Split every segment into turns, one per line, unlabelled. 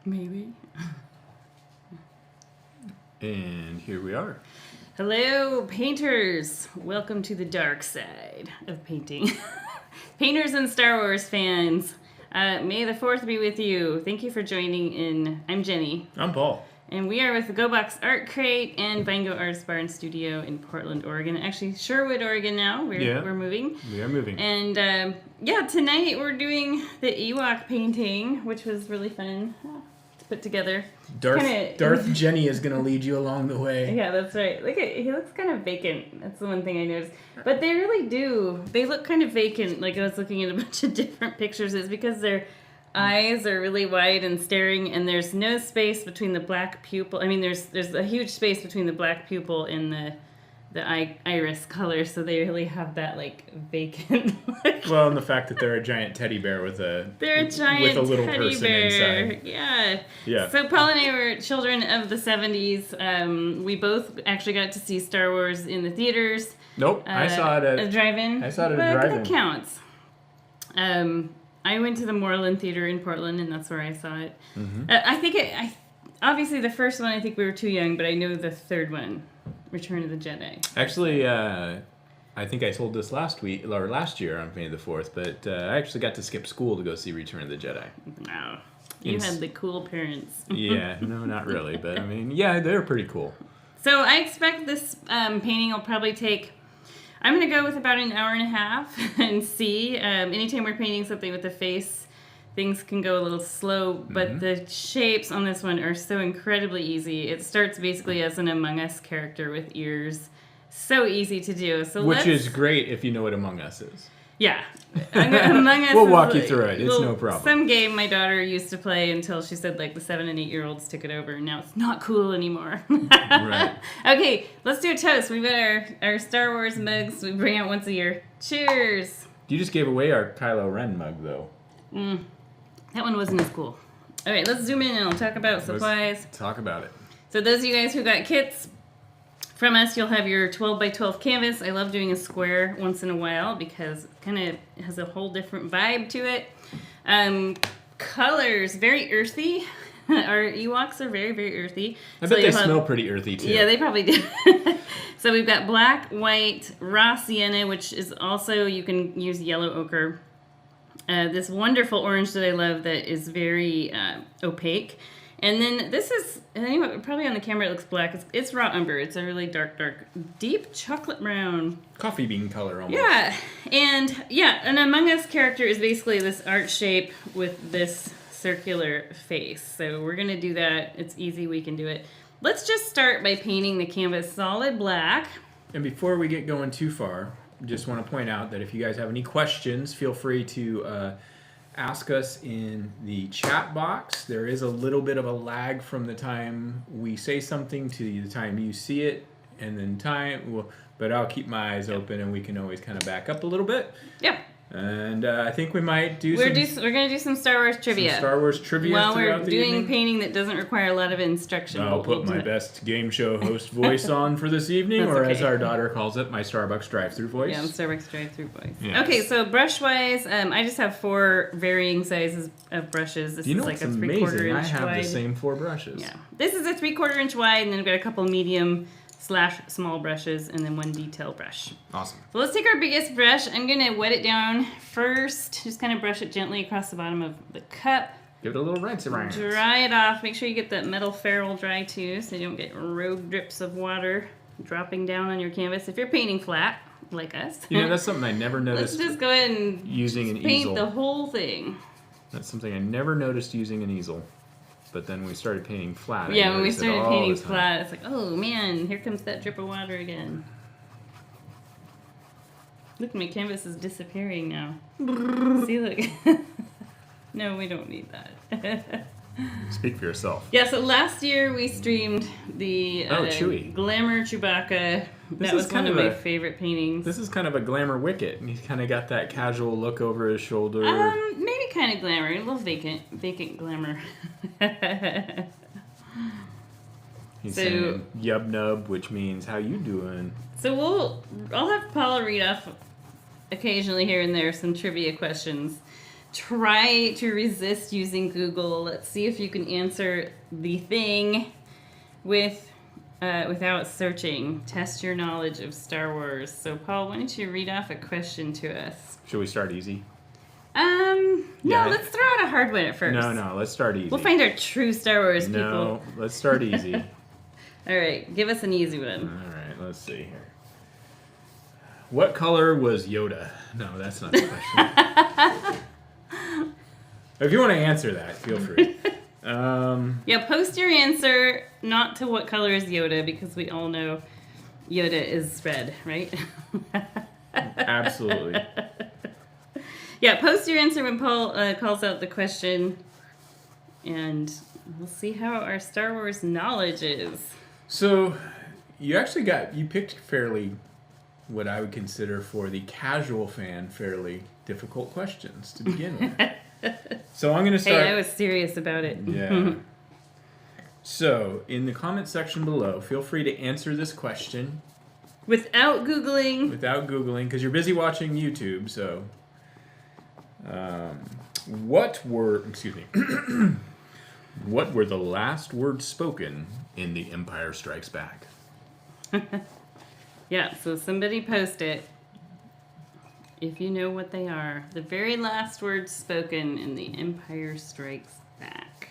Maybe.
And here we are.
Hello, painters. Welcome to the dark side of painting. Painters and Star Wars fans, may the 4th be with you. Thank you for joining in. I'm Jenny.
I'm Paul.
And we are with the Go Box Art Crate and Vingo Artist Bar and Studio in Portland, Oregon. Actually, Sherwood, Oregon now. We're moving.
We are moving.
And tonight we're doing the Ewok painting, which was really fun to put together.
Darth Jenny is going to lead you along the way.
Yeah, that's right. He looks kind of vacant. That's the one thing I noticed. But they really do. They look kind of vacant. Like I was looking at a bunch of different pictures. It's because their eyes are really wide and staring, and there's no space between the black pupil. I mean, there's a huge space between the black pupil and the iris color, so they really have that vacant look.
Well, and the fact that they're a giant teddy bear with a little person inside.
Yeah. So Paul and I were children of the 70s. We both actually got to see Star Wars in the theaters.
Nope, I saw it at
a drive-in.
I saw it at a drive-in.
That counts. I went to the Moreland Theater in Portland, and that's where I saw it. Mm-hmm. Obviously the first one, I think we were too young, but I know the third one, Return of the Jedi.
Actually, I think I told this last year on May the 4th, but I actually got to skip school to go see Return of the Jedi.
Wow. You had the cool parents.
Yeah, no, not really, but I mean, yeah, they're pretty cool.
So I expect this painting will probably take, I'm going to go with about an hour and a half and see. Anytime we're painting something with the face, things can go a little slow, but the shapes on this one are so incredibly easy. It starts basically as an Among Us character with ears. So easy to do.
Which is great if you know what Among Us is.
Yeah. Among Us
we'll walk you through it. It's no problem.
Some game my daughter used to play until she said the 7 and 8-year-olds took it over, and now it's not cool anymore.
Right.
Okay, let's do a toast. We've got our Star Wars mugs we bring out once a year. Cheers.
You just gave away our Kylo Ren mug, though.
That one wasn't as cool. All right, let's zoom in and I'll talk about supplies.
Let's talk about it.
So those of you guys who got kits from us, you'll have your 12 by 12 canvas. I love doing a square once in a while because it kind of has a whole different vibe to it. Colors, very earthy. Our Ewoks are very, very earthy.
I bet they smell pretty earthy, too.
Yeah, they probably do. So we've got black, white, raw sienna, which is also, you can use yellow ochre. This wonderful orange that I love that is very opaque. And then this is, anyway, probably on the camera it looks black. It's raw umber. It's a really dark, deep chocolate brown.
Coffee bean color almost.
Yeah. And an Among Us character is basically this art shape with this circular face. So we're going to do that. It's easy. We can do it. Let's just start by painting the canvas solid black.
And before we get going too far, just want to point out that if you guys have any questions, feel free to ask us in the chat box. There is a little bit of a lag from the time we say something to the time you see it, and then but I'll keep my eyes open, and we can always kind of back up a little bit.
Yeah.
And I think we might
We're going to do some Star Wars trivia.
Some Star Wars trivia
while
throughout
we're
the
doing
evening.
painting that doesn't require a lot of instruction.
I'll put my best game show host voice on for this evening,
That's
or
okay.
as our daughter calls it, my Starbucks drive-thru voice.
Yeah, Starbucks drive-thru voice.
Yes.
Okay, so brush-wise, I just have 4 varying sizes of brushes. This is like a 3/4 inch wide.
I have the same 4 brushes.
Yeah, this is a 3/4 inch wide, and then I've got a couple medium/small brushes, and then 1 detail brush.
Awesome.
So let's take our biggest brush. I'm going to wet it down first. Just kind of brush it gently across the bottom of the cup.
Give it a little rinse around.
Dry it off. Make sure you get that metal ferrule dry too, so you don't get rogue drips of water dropping down on your canvas. If you're painting flat, like us.
That's something I never noticed.
Let's just go ahead and
using an
paint
easel.
the whole thing.
That's something I never noticed using an easel. But then we started painting flat.
Yeah, when we started painting flat, it's like, oh man, here comes that drip of water again. Look, my canvas is disappearing now. See, look. No, we don't need that.
Speak for yourself.
Yeah, so last year we streamed the
Chewie.
Glamour Chewbacca. That was one of my favorite paintings.
This is kind of a glamour Wicket, and he's kind of got that casual look over his shoulder.
Maybe kind of glamour, a little vacant glamour.
He's saying yub nub, which means how you doing?
So I'll have Paula read off occasionally here and there some trivia questions. try to resist using Google. Let's see if you can answer the thing without searching. Test your knowledge of Star Wars. So, Paul, why don't you read off a question to us?
Should we start easy?
No, let's throw out a hard one at first.
No, let's start easy.
We'll find our true Star Wars people.
No, let's start easy.
All right, give us an easy one.
All right, let's see here. What color was Yoda? No, that's not the question. If you want to answer that, feel free.
Yeah, post your answer not to what color is Yoda, because we all know Yoda is red, right?
Absolutely.
Yeah, post your answer when Paul calls out the question, and we'll see how our Star Wars knowledge is.
So, you picked fairly, what I would consider for the casual fan, fairly difficult questions to begin with. So I'm going to start.
Hey, I was serious about it.
Yeah. So, in the comment section below, feel free to answer this question.
Without Googling.
Without Googling, because you're busy watching YouTube, so... what were the last words spoken in The Empire Strikes Back?
Yeah, so somebody post it. If you know what they are. The very last words spoken in The Empire Strikes Back.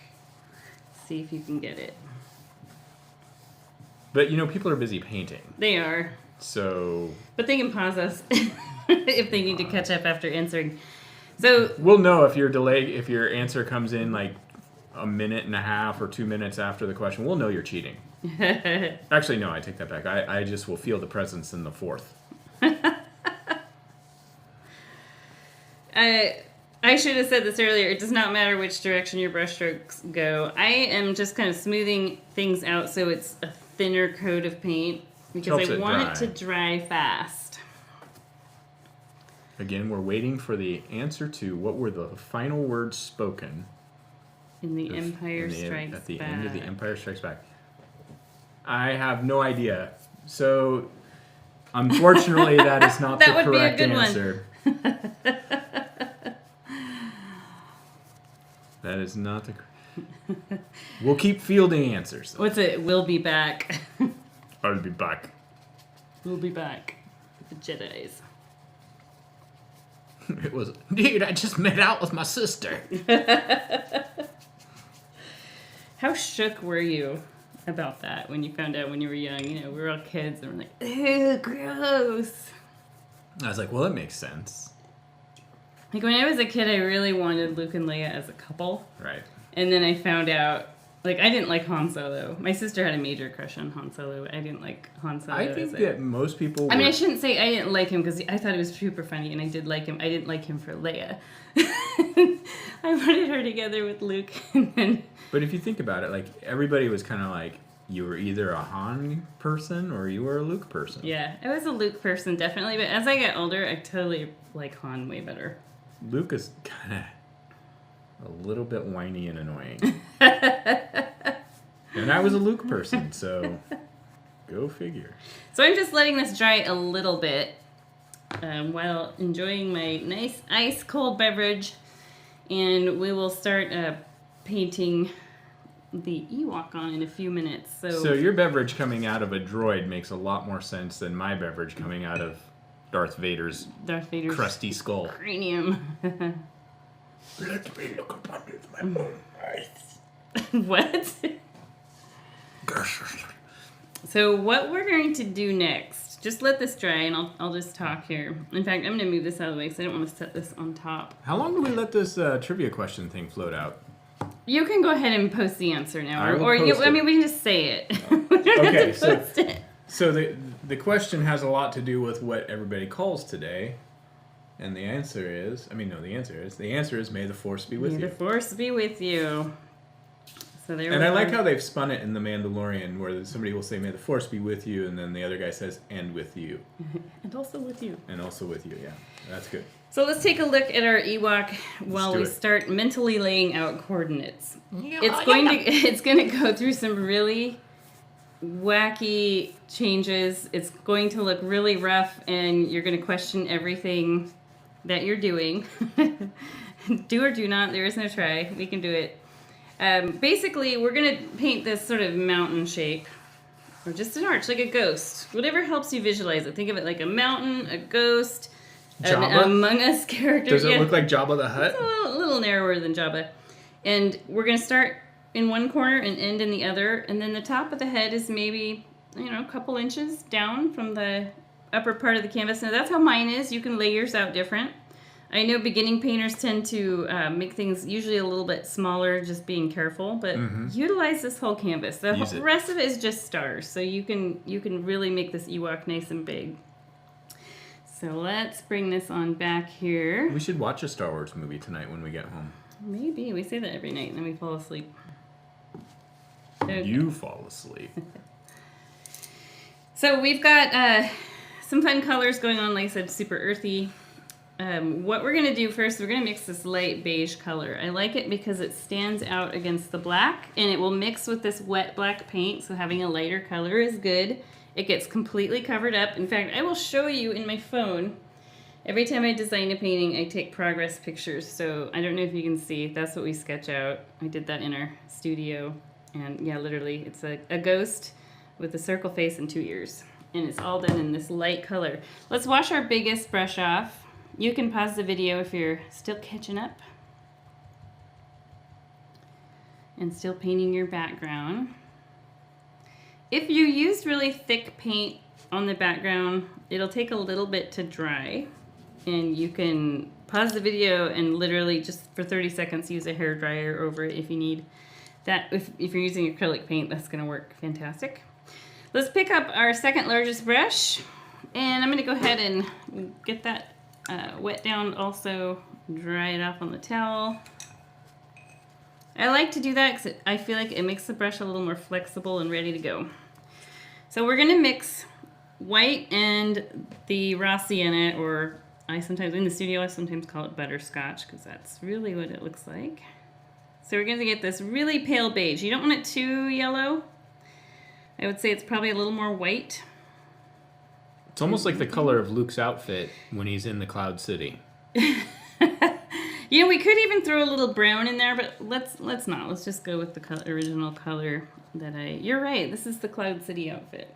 See if you can get it.
But, people are busy painting.
They are.
So...
But they can pause us if they need to catch up after answering. So...
We'll know if your answer comes in like a minute and a half or 2 minutes after the question. We'll know you're cheating. Actually, no, I take that back. I just will feel the presence in the fourth.
I should have said this earlier. It does not matter which direction your brushstrokes go. I am just kind of smoothing things out so it's a thinner coat of paint because I want it to dry fast.
Again, we're waiting for the answer to what were the final words spoken
in The Empire Strikes Back.
At the end of The Empire Strikes Back. I have no idea. So, unfortunately, that is not the correct answer. That is not the... We'll keep fielding answers.
What's it? We'll be back.
I'll be back.
We'll be back. The Jedis.
It was, dude, I just made out with my sister.
How shook were you about that when you found out when you were young? We were all kids and we're like, ew, gross.
I was like, well, that makes sense.
Like, when I was a kid, I really wanted Luke and Leia as a couple.
Right.
And then I found out, like, I didn't like Han Solo. My sister had a major crush on Han Solo. I didn't like Han Solo.
I think that most people...
I mean, I shouldn't say I didn't like him, because I thought he was super funny, and I did like him. I didn't like him for Leia. I wanted her together with Luke, and then...
But if you think about it, like, everybody was kind of like, you were either a Han person or you were a Luke person.
Yeah, I was a Luke person, definitely. But as I got older, I totally like Han way better.
Luke is kind of a little bit whiny and annoying. And I was a Luke person, so go figure.
So I'm just letting this dry a little bit while enjoying my nice ice cold beverage. And we will start painting the Ewok on in a few minutes.
So your beverage coming out of a droid makes a lot more sense than my beverage coming out of Darth Vader's crusty skull.
Cranium.
Let me look upon it with my own eyes.
What? So what we're going to do next, just let this dry and I'll just talk here. In fact, I'm going to move this out of the way because I don't want to set this on top.
How long do we let this trivia question thing float out?
You can go ahead and post the answer now.
I
mean, we can just say it.
Okay, so the question has a lot to do with what everybody calls today. And the answer is, the answer is, may the Force be with you.
May the Force be with you. So there.
And I like how they've spun it in The Mandalorian, where somebody will say, may the Force be with you, and then the other guy says, and with you.
And also with you.
And also with you, yeah. That's good.
So let's take a look at our Ewok while we start mentally laying out coordinates. It's going to go through some really wacky changes. It's going to look really rough, and you're going to question everything that you're doing. Do or do not. There is no try. We can do it. Basically, we're going to paint this sort of mountain shape. Or just an arch, like a ghost. Whatever helps you visualize it. Think of it like a mountain, a ghost, an Among Us character.
Does it look like Jabba the Hutt?
It's a little narrower than Jabba. And we're going to start in one corner and end in the other. And then the top of the head is maybe, a couple inches down from the upper part of the canvas. Now, that's how mine is. You can lay yours out different. I know beginning painters tend to make things usually a little bit smaller, just being careful, but utilize this whole canvas. The rest of it is just stars, so you can really make this Ewok nice and big. So let's bring this on back here.
We should watch a Star Wars movie tonight when we get home.
Maybe. We say that every night, and then we fall asleep. Okay.
You fall asleep.
So we've got some fun colors going on, like I said, super earthy. What we're going to do first, we're going to mix this light beige color. I like it because it stands out against the black, and it will mix with this wet black paint, so having a lighter color is good. It gets completely covered up. In fact, I will show you in my phone. Every time I design a painting, I take progress pictures, so I don't know if you can see. That's what we sketch out. I did that in our studio, and yeah, literally, it's a ghost with a circle face and 2 ears, and it's all done in this light color. Let's wash our biggest brush off. You can pause the video if you're still catching up and still painting your background. If you used really thick paint on the background, it'll take a little bit to dry, and you can pause the video and literally just for 30 seconds use a hair dryer over it if you need that. If you're using acrylic paint, that's going to work fantastic. Let's pick up our second largest brush, and I'm going to go ahead and get that wet down, also dry it off on the towel. I like to do that because I feel like it makes the brush a little more flexible and ready to go. So we're going to mix white and the raw sienna, or I sometimes call it butterscotch because that's really what it looks like. So we're going to get this really pale beige. You don't want it too yellow. I would say it's probably a little more white.
It's almost like the color of Luke's outfit when he's in the Cloud City.
We could even throw a little brown in there, but let's not. Let's just go with the original color that You're right. This is the Cloud City outfit.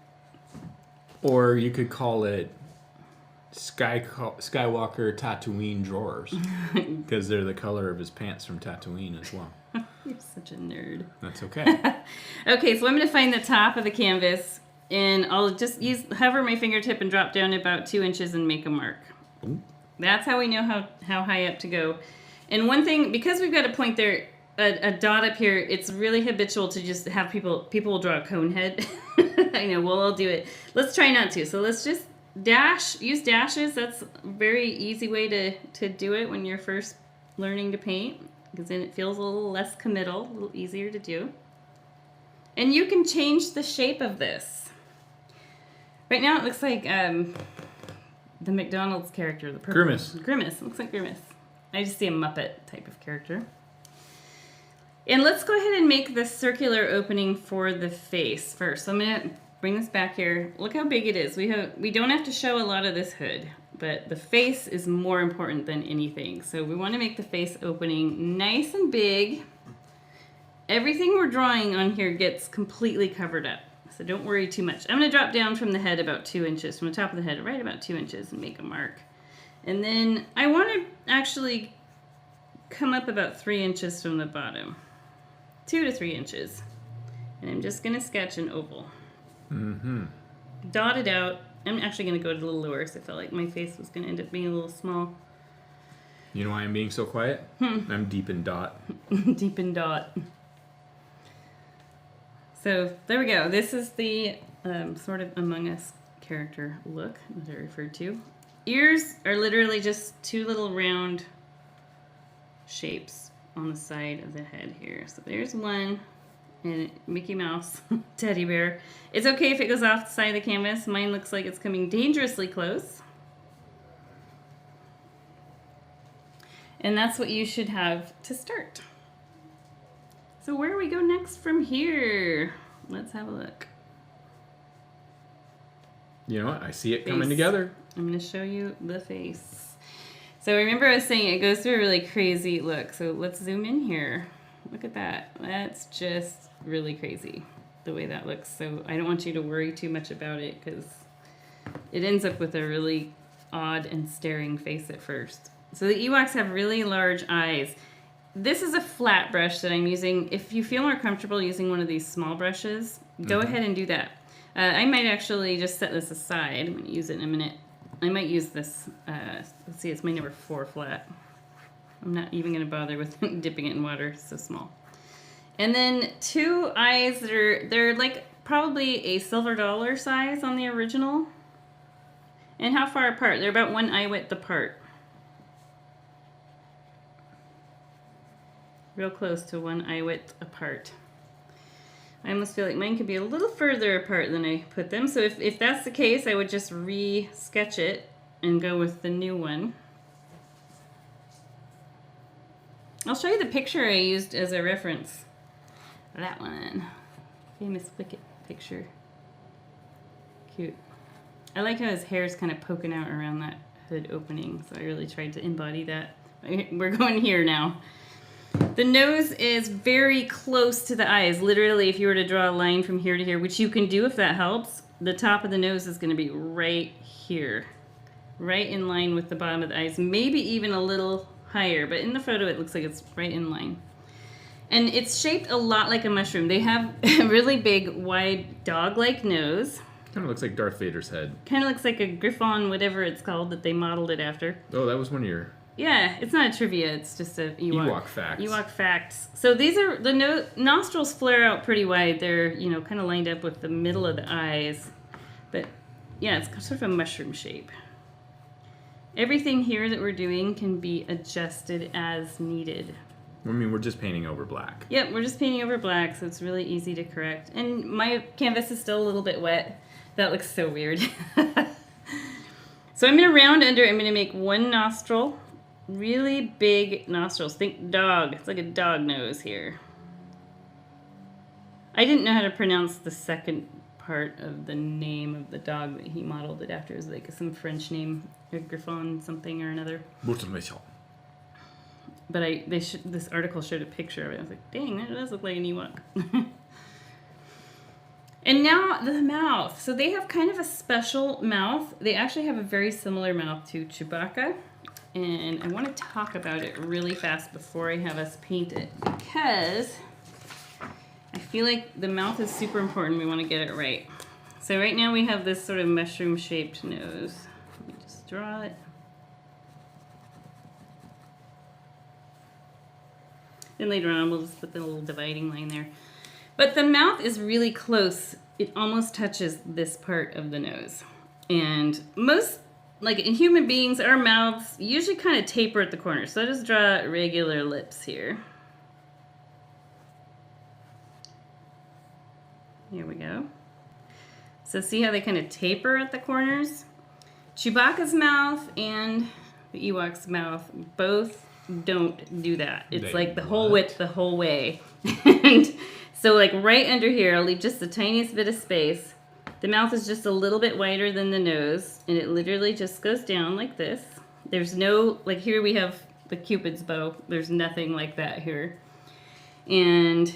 Or you could call it Skywalker Tatooine drawers, because they're the color of his pants from Tatooine as well.
You're such a nerd.
That's okay.
Okay, so I'm going to find the top of the canvas. And I'll just hover my fingertip and drop down about 2 inches and make a mark.
Ooh.
That's how we know how high up to go. And one thing, because we've got a point there, a dot up here, it's really habitual to just have people will draw a cone head. I know, we'll all do it. Let's try not to. So let's just use dashes. That's a very easy way to do it when you're first learning to paint, because then it feels a little less committal, a little easier to do. And you can change the shape of this. Right now it looks like the McDonald's character, the purple.
Grimace.
Grimace. It looks like Grimace. I just see a Muppet type of character. And let's go ahead and make the circular opening for the face first. So I'm going to bring this back here. Look how big it is. We don't have to show a lot of this hood, but the face is more important than anything. So we want to make the face opening nice and big. Everything we're drawing on here gets completely covered up. So don't worry too much. I'm going to drop down from the head about 2 inches, from the top of the head, right about 2 inches, and make a mark. And then I want to actually come up about 3 inches from the bottom. 2 to 3 inches. And I'm just going to sketch an oval.
Mm-hmm.
Dot it out. I'm actually going to go a little lower because I felt like my face was going to end up being a little small.
You know why I'm being so quiet? I'm deep in dot.
Deep in dot. So there we go. This is the sort of Among Us character look that I referred to. Ears are literally just 2 little round shapes on the side of the head here. So there's one, and Mickey Mouse teddy bear. It's okay if it goes off the side of the canvas. Mine looks like it's coming dangerously close. And that's what you should have to start. So where do we go next from here? Let's have a look.
You know what? I see it coming together.
I'm going to show you the face. So remember I was saying it goes through a really crazy look. So let's zoom in here. Look at that. That's just really crazy the way that looks. So I don't want you to worry too much about it because it ends up with a really odd and staring face at first. So the Ewoks have really large eyes. This is a flat brush that I'm using. If you feel more comfortable using one of these small brushes, go ahead and do that. I might actually just set this aside. I'm going to use it in a minute. I might use this. Let's see, it's my number 4 flat. I'm not even going to bother with dipping it in water. It's so small. And then 2 eyes that they're like probably a silver dollar size on the original. And how far apart? They're about 1 eye width apart. Real close to 1 eye width apart. I almost feel like mine could be a little further apart than I put them. So if that's the case, I would just re-sketch it and go with the new one. I'll show you the picture I used as a reference. That one. Famous Wicket picture. Cute. I like how his hair's kind of poking out around that hood opening, so I really tried to embody that. We're going here now. The nose is very close to the eyes. Literally, if you were to draw a line from here to here, which you can do if that helps, the top of the nose is going to be right here. Right in line with the bottom of the eyes. Maybe even a little higher, but in the photo it looks like it's right in line. And it's shaped a lot like a mushroom. They have a really big, wide, dog-like nose.
Kind of looks like Darth Vader's head.
Kind of looks like a Griffon, whatever it's called, that they modeled it after.
Oh, that was one of your...
Yeah, it's not a trivia, it's just a
Ewok facts.
Ewok facts. So these are, the nostrils flare out pretty wide. They're, you know, kind of lined up with the middle of the eyes. But, yeah, it's sort of a mushroom shape. Everything here that we're doing can be adjusted as needed.
I mean, we're just painting over black.
Yep, we're just painting over black, so it's really easy to correct. And my canvas is still a little bit wet. That looks so weird. So I'm going to round under. I'm going to make 1 nostril. Really big nostrils. Think dog. It's like a dog nose here. I didn't know how to pronounce the second part of the name of the dog that he modeled it after. It was like some French name, a Griffon something or another. But this article showed a picture of it. I was like, dang, that does look like an Ewok. And now the mouth. So they have kind of a special mouth. They actually have a very similar mouth to Chewbacca. And I want to talk about it really fast before I have us paint it, because I feel like the mouth is super important. We want to get it right. So right now we have this sort of mushroom-shaped nose. Let me just draw it. Then later on we'll just put the little dividing line there. But the mouth is really close. It almost touches this part of the nose. And most, like in human beings, our mouths usually kind of taper at the corners. So I just draw regular lips here. Here we go. So see how they kind of taper at the corners? Chewbacca's mouth and the Ewok's mouth both don't do that. It's like the whole width the whole way. And so like right under here, I'll leave just the tiniest bit of space. The mouth is just a little bit wider than the nose, and it literally just goes down like this. There's no, like here we have the Cupid's bow. There's nothing like that here. And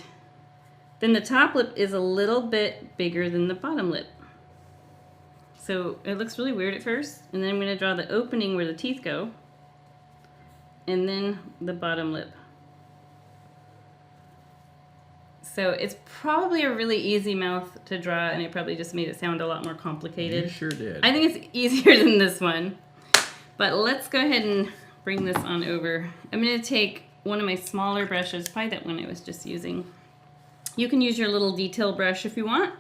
then the top lip is a little bit bigger than the bottom lip. So it looks really weird at first, and then I'm going to draw the opening where the teeth go, and then the bottom lip. So it's probably a really easy mouth to draw, and I probably just made it sound a lot more complicated.
You sure did.
I think it's easier than this one. But let's go ahead and bring this on over. I'm going to take one of my smaller brushes, probably that one I was just using. You can use your little detail brush if you want.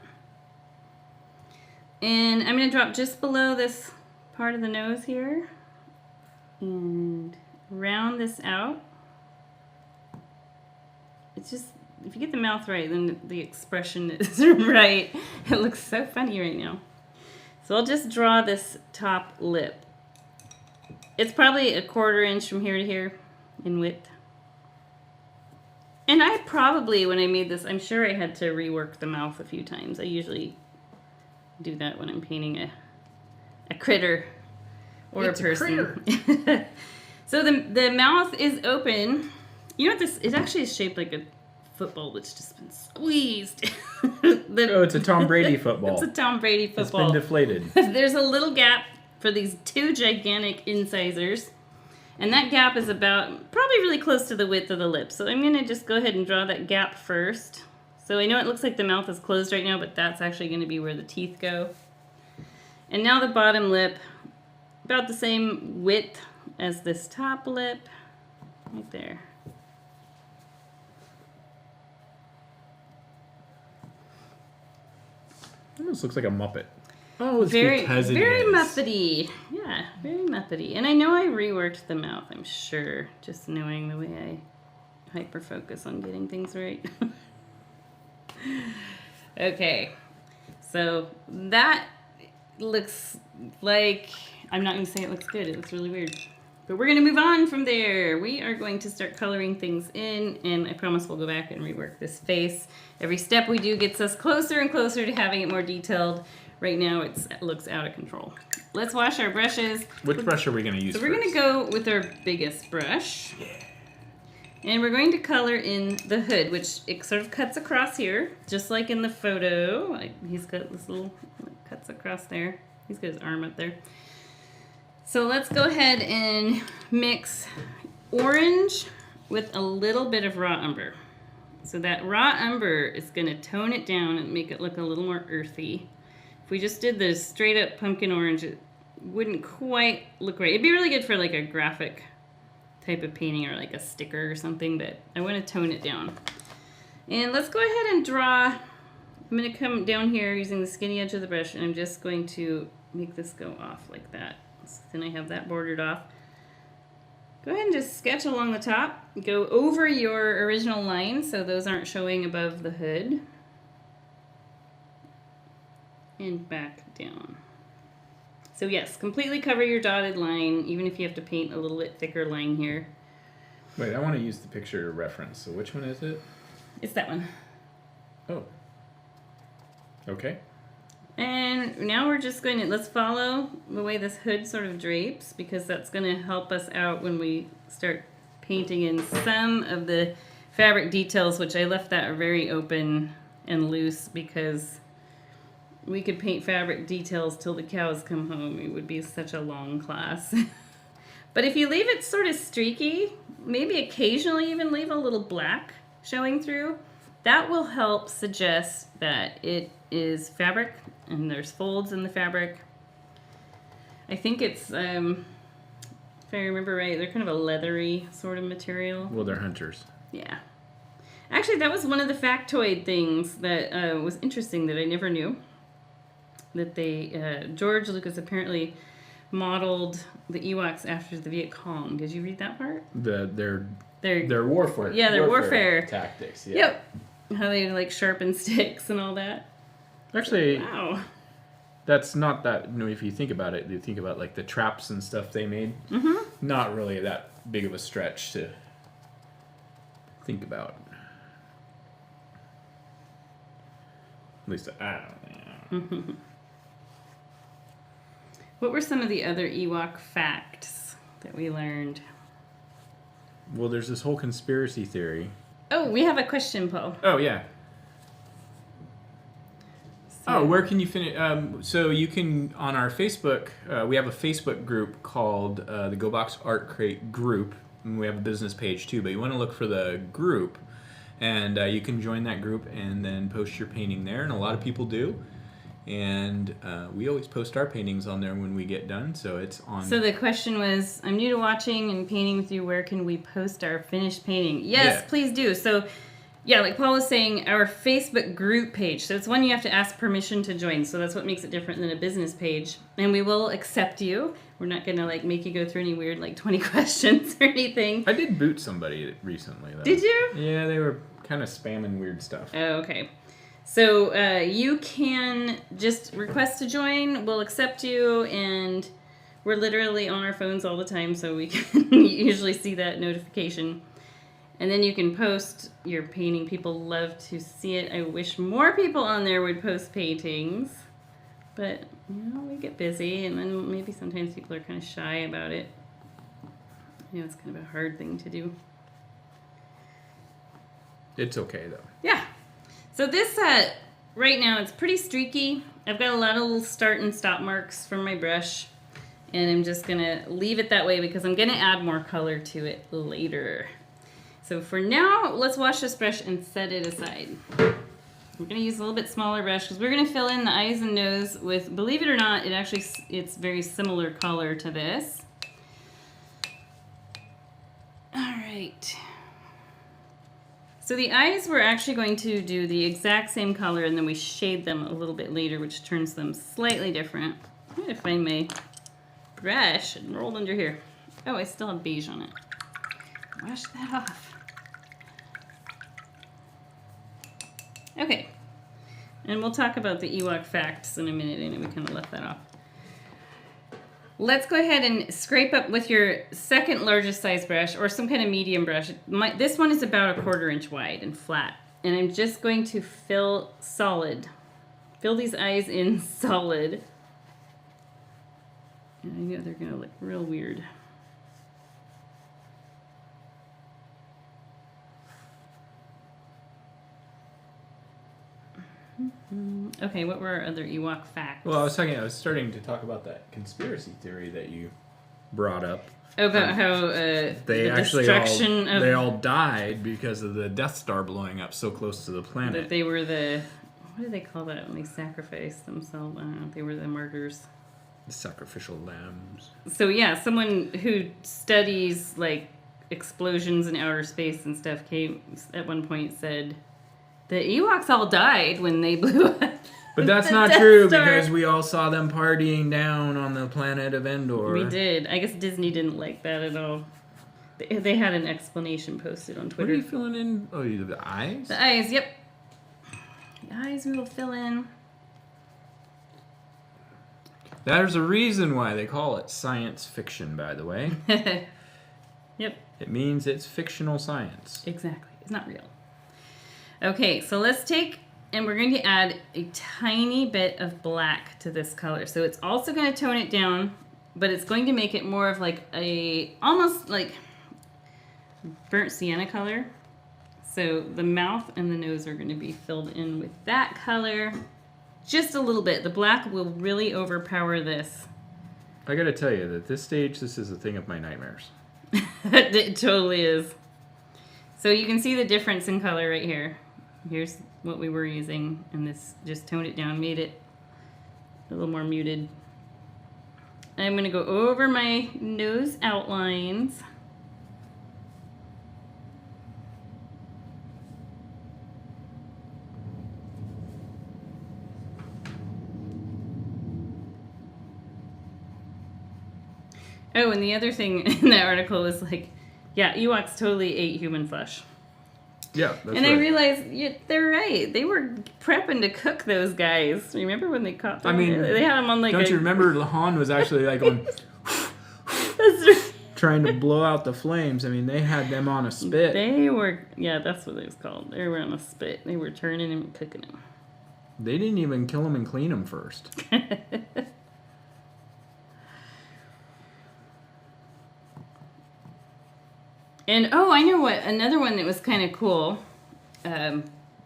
And I'm going to drop just below this part of the nose here and round this out. It's just, if you get the mouth right, then the expression is right. It looks so funny right now. So I'll just draw this top lip. It's probably a 1/4 inch from here to here in width. And I probably, when I made this, I'm sure I had to rework the mouth a few times. I usually do that when I'm painting a critter or a person. So the mouth is open. You know what this? It actually is shaped like a football that's just been squeezed.
It's a Tom Brady football.
It's a Tom Brady football.
It's been deflated.
There's a little gap for these two gigantic incisors. And that gap is about probably really close to the width of the lip. So I'm going to just go ahead and draw that gap first. So I know it looks like the mouth is closed right now, but that's actually going to be where the teeth go. And now the bottom lip, about the same width as this top lip, right there.
Almost looks like a Muppet. Oh, it's
very,
because it
very
is.
Muppety. Yeah, very Muppety. And I know I reworked the mouth, I'm sure, just knowing the way I hyper focus on getting things right. Okay, so that looks like, I'm not going to say it looks good, it looks really weird. But we're going to move on from there. We are going to start coloring things in, and I promise we'll go back and rework this face. Every step we do gets us closer and closer to having it more detailed. Right now it looks out of control. Let's wash our brushes.
Which brush are we going to use
So we're going to go with our biggest brush. Yeah. And we're going to color in the hood, which it sort of cuts across here, just like in the photo. Like he's got this little cuts across there. He's got his arm up there. So let's go ahead and mix orange with a little bit of raw umber. So that raw umber is going to tone it down and make it look a little more earthy. If we just did the straight up pumpkin orange, it wouldn't quite look right. It'd be really good for like a graphic type of painting or like a sticker or something, but I want to tone it down. And let's go ahead and draw. I'm going to come down here using the skinny edge of the brush, and I'm just going to make this go off like that. So then I have that bordered off. Go ahead and just sketch along the top. Go over your original lines so those aren't showing above the hood. And back down. So yes, completely cover your dotted line, even if you have to paint a little bit thicker line here.
Wait, I want to use the picture reference. So which one is it?
It's that one.
Oh. Okay.
And now we're just going to, let's follow the way this hood sort of drapes, because that's going to help us out when we start painting in some of the fabric details, which I left that very open and loose because we could paint fabric details till the cows come home. It would be such a long class. But if you leave it sort of streaky, maybe occasionally even leave a little black showing through, that will help suggest that it is fabric and there's folds in the fabric. I think it's, if I remember right, they're kind of a leathery sort of material.
Well, they're hunters.
Yeah. Actually, that was one of the factoid things that was interesting that I never knew. That they, George Lucas apparently modeled the Ewoks after the Viet Cong. Did you read that part?
Their warfare.
Yeah, their warfare
tactics. Yeah.
Yep. How they like sharpen sticks and all that.
Actually,
Wow.
that's not that. You know, if you think about it, you think about like the traps and stuff they made. Mm-hmm. Not really that big of a stretch to think about. At least I don't know.
What were some of the other Ewok facts that we learned?
Well, there's this whole conspiracy theory.
Oh, we have a question, Paul.
Oh, yeah.
So,
Where can you finish? So you can, on our Facebook, we have a Facebook group called the Go Box Art Crate Group. And we have a business page too, but you want to look for the group. And you can join that group and then post your painting there. And a lot of people do. And we always post our paintings on there when we get done, so it's on. So
the question was, I'm new to watching and painting with you. Where can we post our finished painting? Yes, yeah. Please do. So, yeah, like Paul was saying, our Facebook group page. So it's one you have to ask permission to join. So that's what makes it different than a business page. And we will accept you. We're not going to like make you go through any weird like 20 questions or anything.
I did boot somebody recently, though.
Did you?
Yeah, they were kind of spamming weird stuff.
Oh, okay. So you can just request to join. We'll accept you, and we're literally on our phones all the time, so we can usually see that notification. And then you can post your painting. People love to see it. I wish more people on there would post paintings, but you know, we get busy, and then maybe sometimes people are kind of shy about it. I know it's kind of a hard thing to do.
It's okay, though.
Yeah. So this right now, it's pretty streaky. I've got a lot of little start and stop marks from my brush. And I'm just going to leave it that way because I'm going to add more color to it later. So for now, let's wash this brush and set it aside. We're going to use a little bit smaller brush because we're going to fill in the eyes and nose with, believe it or not, it's very similar color to this. All right. So the eyes, we're actually going to do the exact same color and then we shade them a little bit later, which turns them slightly different. I'm going to find my brush and roll under here. Oh, I still have beige on it. Wash that off. Okay. And we'll talk about the Ewok facts in a minute. I know we kind of left that off. Let's go ahead and scrape up with your second largest size brush or some kind of medium brush. This one is about 1/4 inch wide and flat. And I'm just going to fill these eyes in solid. And I know they're going to look real weird. Okay, what were our other Ewok facts?
Well, I was starting to talk about that conspiracy theory that you brought up.
About how
they actually
destruction
they all died because of the Death Star blowing up so close to the planet.
That they were what do they call that when they sacrificed themselves? I don't know. They were the martyrs.
The sacrificial lambs.
So yeah, someone who studies like explosions in outer space and stuff came at one point said the Ewoks all died when they blew up.
But that's not true because we all saw them partying down on the planet of Endor.
We did. I guess Disney didn't like that at all. They had an explanation posted on Twitter.
What are you filling in? Oh, the eyes?
The eyes, yep. The eyes we will fill in.
There's a reason why they call it science fiction, by the way.
Yep.
It means it's fictional science.
Exactly. It's not real. Okay, so let's take, and we're going to add a tiny bit of black to this color. So it's also going to tone it down, but it's going to make it more of like almost like burnt sienna color. So the mouth and the nose are going to be filled in with that color. Just a little bit. The black will really overpower this.
I gotta tell you that at this stage, this is a thing of my nightmares.
It totally is. So you can see the difference in color right here. Here's what we were using, and this just toned it down, made it a little more muted. I'm going to go over my nose outlines. Oh, and the other thing in that article was like, yeah, Ewoks totally ate human flesh.
Yeah, that's
and
right.
I realized they're right. They were prepping to cook those guys. Remember when they caught them?
I mean,
they had them on like.
Don't you remember Han was actually like on trying to blow out the flames? I mean, they had them on a spit.
They were, yeah, that's what it was called. They were on a spit. They were turning him and cooking him.
They didn't even kill him and clean him first.
And, oh, I know what, another one that was kind of cool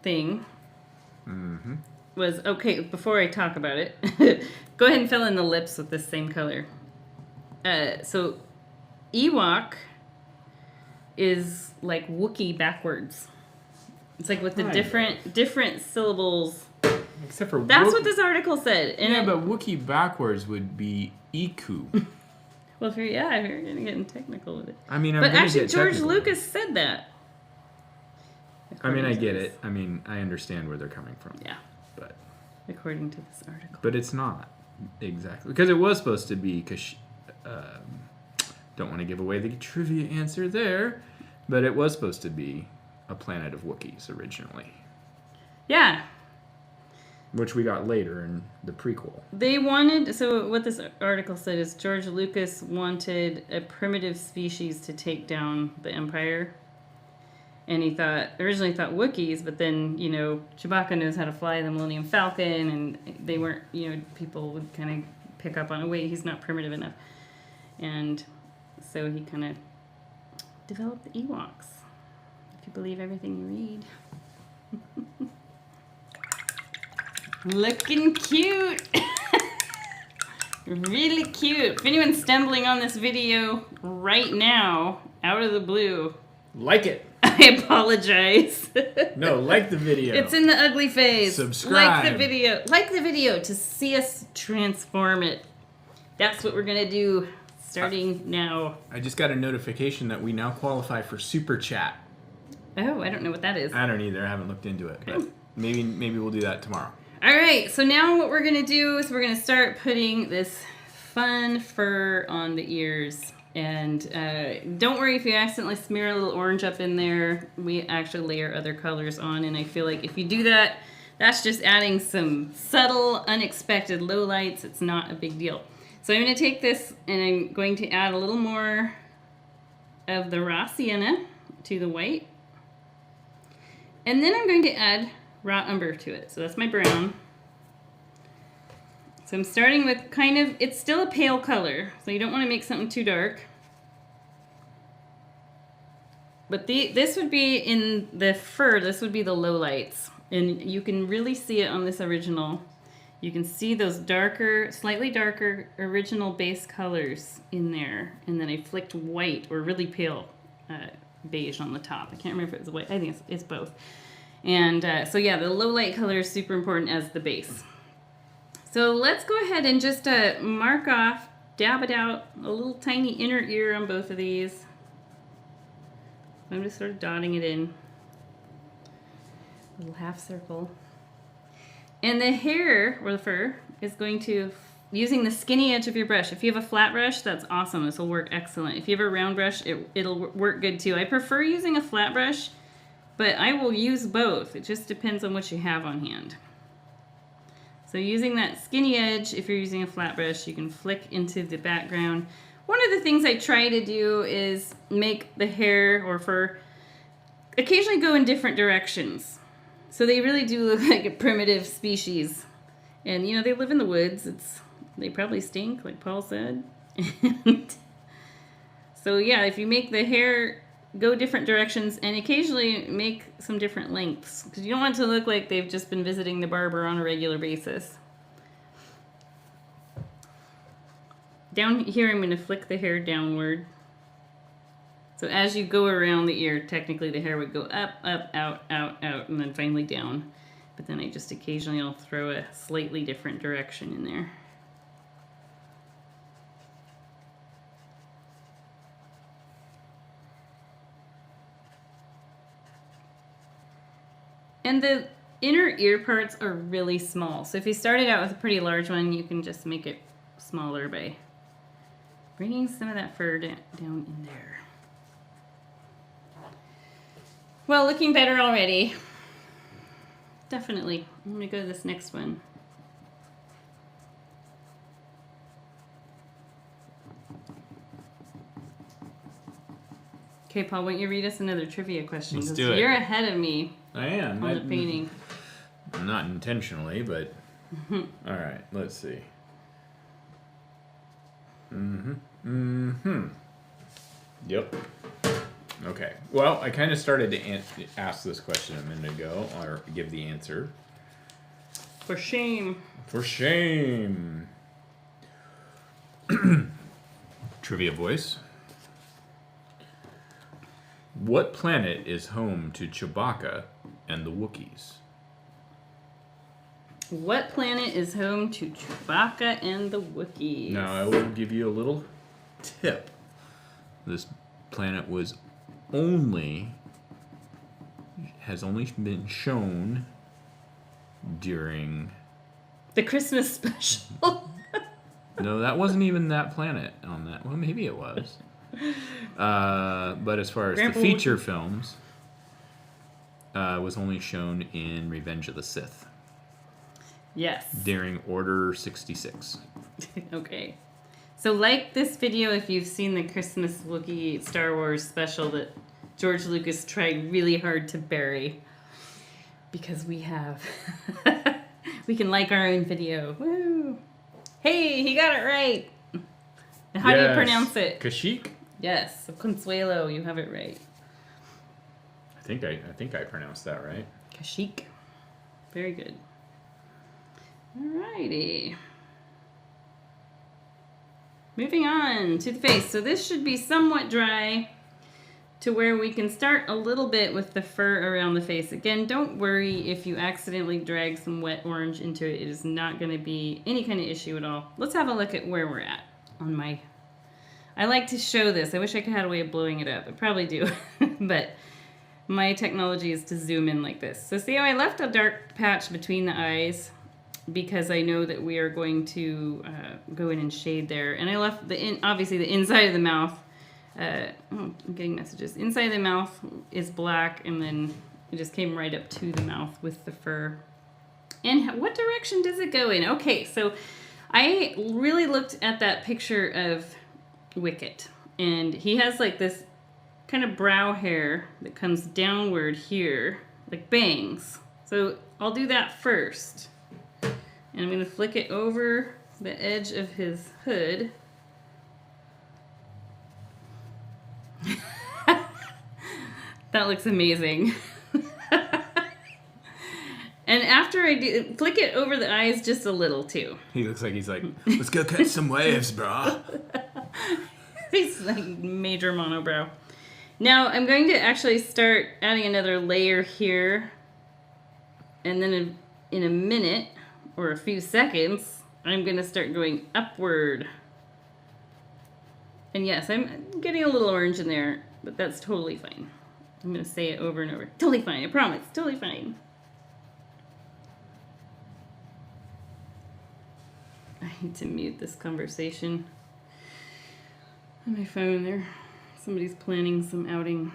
thing was, okay, before I talk about it, go ahead and fill in the lips with this same color. So, Ewok is like Wookiee backwards. It's like with the different syllables.
Except for
That's what this article said. And
yeah, but Wookiee backwards would be Iku.
Well, if you're going to get technical with it.
I mean,
but actually, George Lucas said that.
I mean, I get it. I mean, I understand where they're coming from.
Yeah.
But
according to this article.
But it's not exactly because it was supposed to be. Don't want to give away the trivia answer there, but it was supposed to be a planet of Wookiees originally.
Yeah.
Which we got later in the prequel.
They wanted, so what this article said is George Lucas wanted a primitive species to take down the Empire. And he originally thought Wookiees, but then, Chewbacca knows how to fly the Millennium Falcon, and they weren't, people would kind of pick up on, wait, he's not primitive enough. And so he kind of develop the Ewoks. If you believe everything you read. Looking cute. Really cute. If anyone's stumbling on this video right now, out of the blue,
Like it.
I apologize.
No, like the video.
It's in the ugly phase.
Subscribe.
Like the video. Like the video to see us transform it. That's what we're going to do starting now.
I just got a notification that we now qualify for Super Chat.
Oh, I don't know what that is.
I don't either. I haven't looked into it. But maybe we'll do that tomorrow.
All right, so now what we're going to do is we're going to start putting this fun fur on the ears. And don't worry if you accidentally smear a little orange up in there. We actually layer other colors on, and I feel like if you do that, that's just adding some subtle, unexpected lowlights. It's not a big deal. So I'm going to take this and I'm going to add a little more of the raw sienna to the white. And then I'm going to add raw umber to it. So that's my brown. So I'm starting with kind of, it's still a pale color, so you don't want to make something too dark. But this would be in the fur, this would be the lowlights. And you can really see it on this original. You can see those darker, slightly darker original base colors in there. And then I flicked white or really pale beige on the top. I can't remember if it was white. I think it's both. And so yeah, the low light color is super important as the base. So let's go ahead and just mark off, dab it out, a little tiny inner ear on both of these. I'm just sort of dotting it in. A little half circle. And the hair, or the fur, is going to, using the skinny edge of your brush. If you have a flat brush, that's awesome. This will work excellent. If you have a round brush, it'll work good too. I prefer using a flat brush, but I will use both. It just depends on what you have on hand. So using that skinny edge, if you're using a flat brush, you can flick into the background. One of the things I try to do is make the hair or fur occasionally go in different directions. So they really do look like a primitive species. And you know, they live in the woods. They probably stink, like Paul said. And so yeah, if you make the hair go different directions and occasionally make some different lengths, because you don't want it to look like they've just been visiting the barber on a regular basis. Down here, I'm going to flick the hair downward. So as you go around the ear, technically the hair would go up, up, out, out, out, and then finally down. But then I just occasionally will throw a slightly different direction in there. And the inner ear parts are really small. So if you started out with a pretty large one, you can just make it smaller by bringing some of that fur down in there. Well, looking better already. Definitely. I'm going to go to this next one. Okay, Paul, why don't you read us another trivia question?
Let's do it.
You're ahead of me.
I am.
On the painting.
Not intentionally, but all right. Let's see. Yep. Okay. Well, I kind of started to ask this question a minute ago, or give the answer.
For shame.
For shame. Trivia voice. What planet is home to Chewbacca and the Wookiees?
What planet is home to Chewbacca and the Wookiees?
Now, I will give you a little tip. This planet has only been shown during
the Christmas special.
No, that wasn't even that planet on that. Well, maybe it was. But as far as
Grandpa
the feature films, was only shown in Revenge of the Sith.
Yes.
During Order 66.
Okay. So like this video, if you've seen the Christmas Wookiee Star Wars special that George Lucas tried really hard to bury, because we have. We can like our own video. Woo! Hey, he got it right. How do you pronounce it?
Kashyyyk?
Yes, Consuelo, you have it right.
I think I pronounced that right.
Kashyyyk. Very good. Alrighty. Moving on to the face. So this should be somewhat dry to where we can start a little bit with the fur around the face. Again, don't worry if you accidentally drag some wet orange into it. It is not going to be any kind of issue at all. Let's have a look at where we're at on my... I like to show this. I wish I could have a way of blowing it up. I probably do. But my technology is to zoom in like this. So see how I left a dark patch between the eyes because I know that we are going to go in and shade there. And I left obviously the inside of the mouth. I'm getting messages. Inside of the mouth is black, and then it just came right up to the mouth with the fur. And what direction does it go in? Okay, so I really looked at that picture of Wicket, and he has like this kind of brow hair that comes downward here, like bangs. So I'll do that first. And I'm going to flick it over the edge of his hood. That looks amazing. And after I do, flick it over the eyes just a little too.
He looks like he's like, let's go catch some waves, brah.
He's like major monobrow. Now I'm going to actually start adding another layer here. And then in a minute or a few seconds, I'm going to start going upward. And yes, I'm getting a little orange in there, but that's totally fine. I'm going to say it over and over. Totally fine, I promise. Totally fine. I need to mute this conversation on my phone there. Somebody's planning some outing,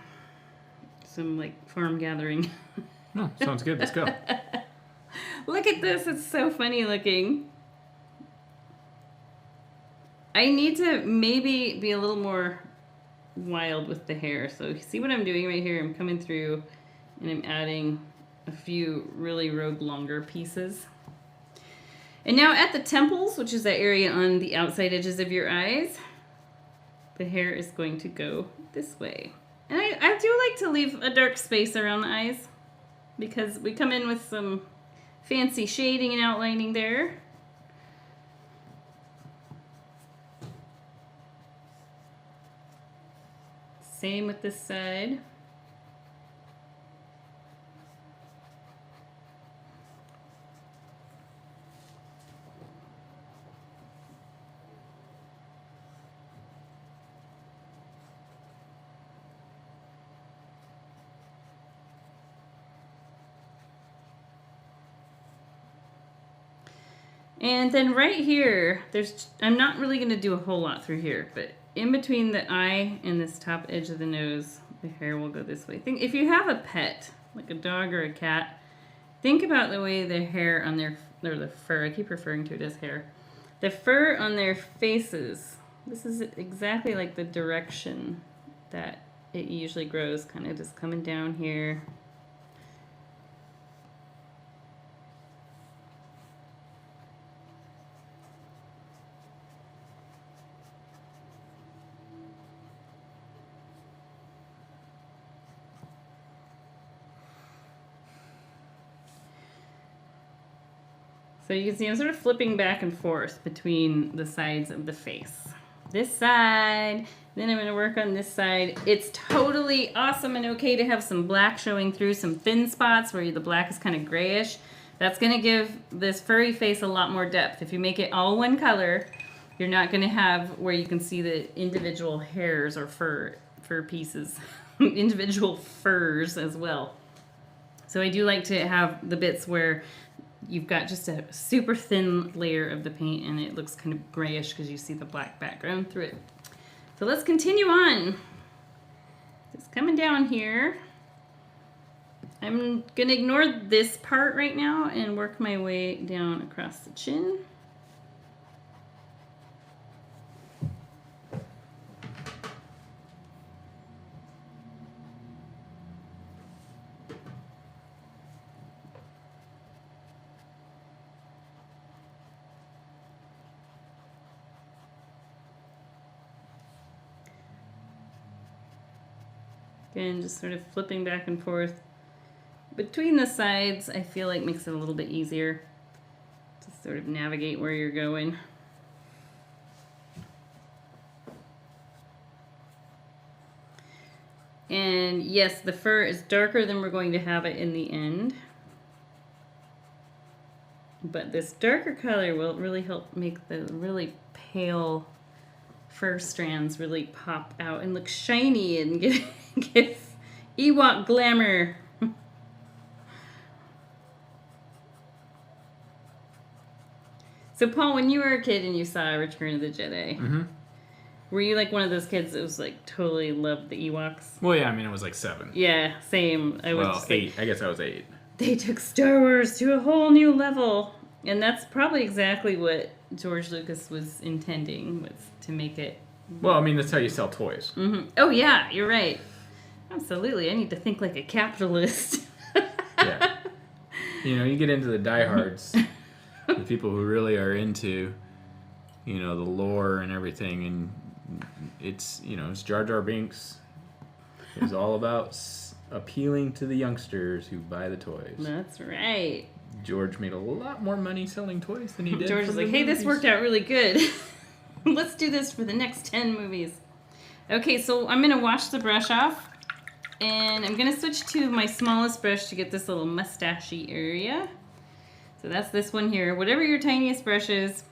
some like farm gathering.
No, sounds good. Let's go.
Look at this. It's so funny looking. I need to maybe be a little more wild with the hair. So see what I'm doing right here? I'm coming through and I'm adding a few really rogue longer pieces. And now at the temples, which is that area on the outside edges of your eyes, the hair is going to go this way. And I do like to leave a dark space around the eyes because we come in with some fancy shading and outlining there. Same with this side. And then right here, I'm not really going to do a whole lot through here, but in between the eye and this top edge of the nose, the hair will go this way. If you have a pet, like a dog or a cat, think about the way the hair on or the fur, I keep referring to it as hair, the fur on their faces, this is exactly like the direction that it usually grows, kind of just coming down here. So you can see I'm sort of flipping back and forth between the sides of the face. This side, then I'm going to work on this side. It's totally awesome and okay to have some black showing through some thin spots where the black is kind of grayish. That's going to give this furry face a lot more depth. If you make it all one color, you're not going to have where you can see the individual hairs or fur pieces, individual furs as well. So I do like to have the bits where you've got just a super thin layer of the paint and it looks kind of grayish because you see the black background through it. So let's continue on. Just coming down here. I'm going to ignore this part right now and work my way down across the chin. Again, just sort of flipping back and forth. Between the sides, I feel like makes it a little bit easier to sort of navigate where you're going. And yes, the fur is darker than we're going to have it in the end. But this darker color will really help make the really pale fur strands really pop out and look shiny and give Ewok glamour. So, Paul, when you were a kid and you saw Return of the Jedi, were you like one of those kids that was like totally loved the Ewoks?
Well, yeah, I mean, it was like 7.
Yeah, same. I was just
8.
like,
I guess I was 8.
they took Star Wars to a whole new level. And that's probably exactly what George Lucas was intending, was to make it.
Well, I mean, that's how you sell toys.
Mm-hmm. Oh, yeah, you're right. Absolutely. I need to think like a capitalist.
Yeah. You know, you get into the diehards, the people who really are into, you know, the lore and everything, and it's, you know, it's Jar Jar Binks. It's all about appealing to the youngsters who buy the toys.
That's right.
George made a lot more money selling toys than he did.
George was like, hey, this worked out really good. Let's do this for the next 10 movies. Okay, so I'm going to wash the brush off. And I'm going to switch to my smallest brush to get this little mustachy area. So that's this one here. Whatever your tiniest brush is,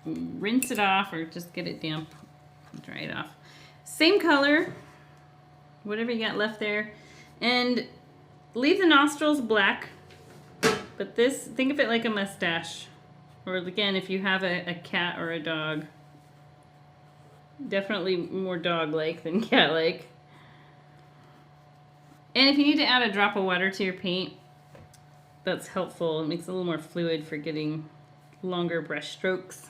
rinse it off or just get it damp. Dry it off. Same color. Whatever you got left there. And leave the nostrils black. But this, think of it like a mustache. Or again, if you have a cat or a dog. Definitely more dog-like than cat-like. And if you need to add a drop of water to your paint, that's helpful. It makes it a little more fluid for getting longer brush strokes.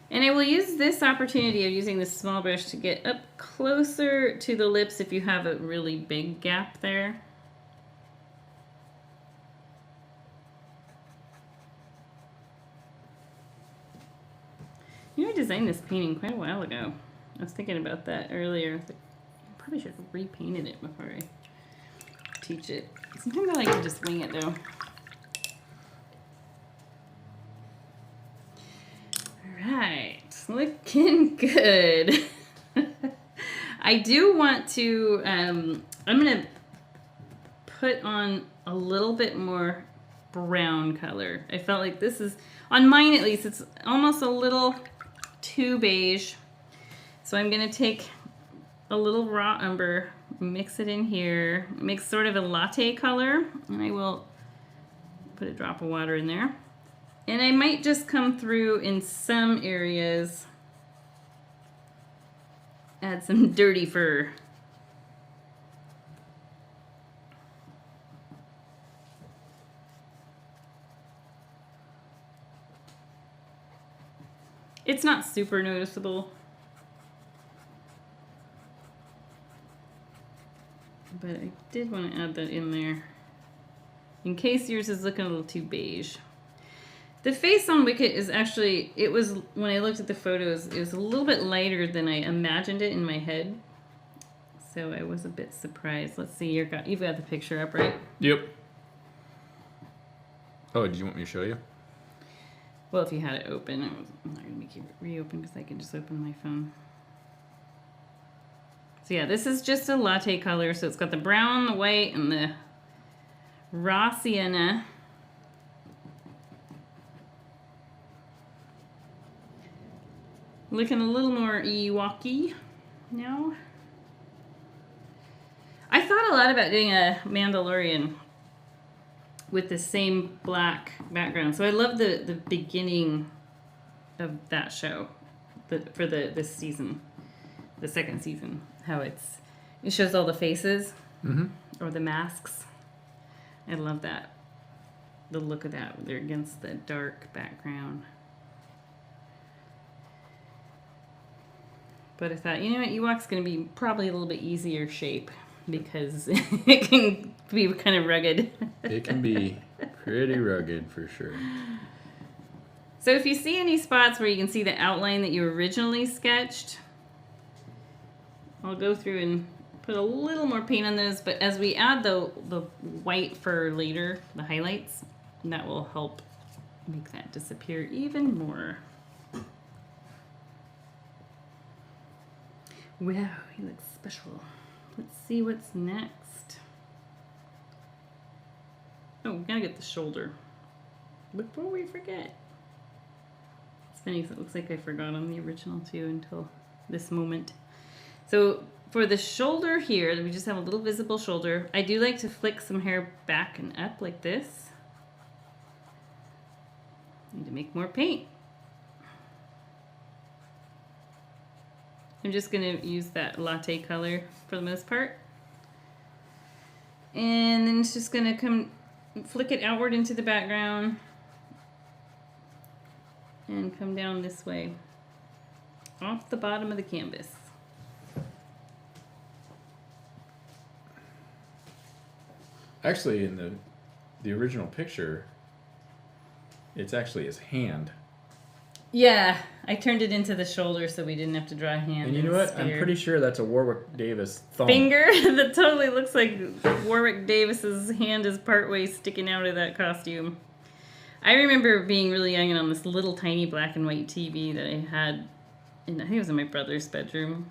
And I will use this opportunity of using this small brush to get up closer to the lips if you have a really big gap there. You know, I designed this painting quite a while ago. I was thinking about that earlier. I probably should have repainted it before I teach it. Sometimes I like to just wing it though. Alright, looking good. I do want to, I'm going to put on a little bit more brown color. I felt like this is, on mine at least, it's almost a little too beige. So I'm going to take a little raw umber, mix it in here, make sort of a latte color, and I will put a drop of water in there. And I might just come through in some areas, add some dirty fur. It's not super noticeable, but I did want to add that in there in case yours is looking a little too beige. The face on Wicket is actually, it was, when I looked at the photos, it was a little bit lighter than I imagined it in my head. So I was a bit surprised. Let's see, you've got the picture up, right?
Yep. Oh, did you want me to show you?
Well, if you had it open, I'm not going to make you reopen because I can just open my phone. So yeah, this is just a latte color. So it's got the brown, the white, and the raw sienna. Looking a little more Ewok-y now. I thought a lot about doing a Mandalorian with the same black background. So I love the beginning of that show for this season, the second season, how it shows all the faces or the masks. I love that. The look of that. They're against the dark background. But I thought, you know what, Ewok's going to be probably a little bit easier shape because it can be kind of rugged.
It can be pretty rugged for sure.
So if you see any spots where you can see the outline that you originally sketched, I'll go through and put a little more paint on those, but as we add the white fur later, the highlights, that will help make that disappear even more. Wow, he looks special. Let's see what's next. Oh, we gotta get the shoulder. Before we forget. It's funny because it looks like I forgot on the original too until this moment. So for the shoulder here, we just have a little visible shoulder. I do like to flick some hair back and up like this. Need to make more paint. I'm just going to use that latte color for the most part. And then it's just going to come flick it outward into the background and come down this way off the bottom of the canvas.
Actually, in the original picture, it's actually his hand.
Yeah, I turned it into the shoulder so we didn't have to draw a hand.
And you know what? I'm pretty sure that's a Warwick Davis thumb.
Finger? That totally looks like Warwick Davis's hand is partway sticking out of that costume. I remember being really young and on this little tiny black and white TV that I had, I think it was in my brother's bedroom,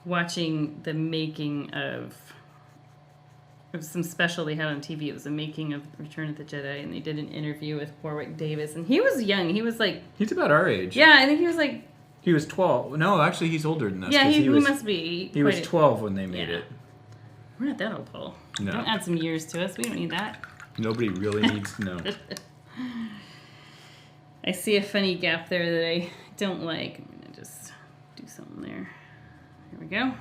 watching the making of some special they had on TV. It was the making of Return of the Jedi, and they did an interview with Warwick Davis, and he was young. He was like...
He's about our age.
Yeah, I think he was like...
He was 12. No, actually, he's older than us.
Yeah, he must be.
He was 12 when they made it.
We're not that old, Paul.
No.
Don't add some years to us. We don't need that.
Nobody really needs to know.
I see a funny gap there that I don't like. I'm going to just do something there. Here we go.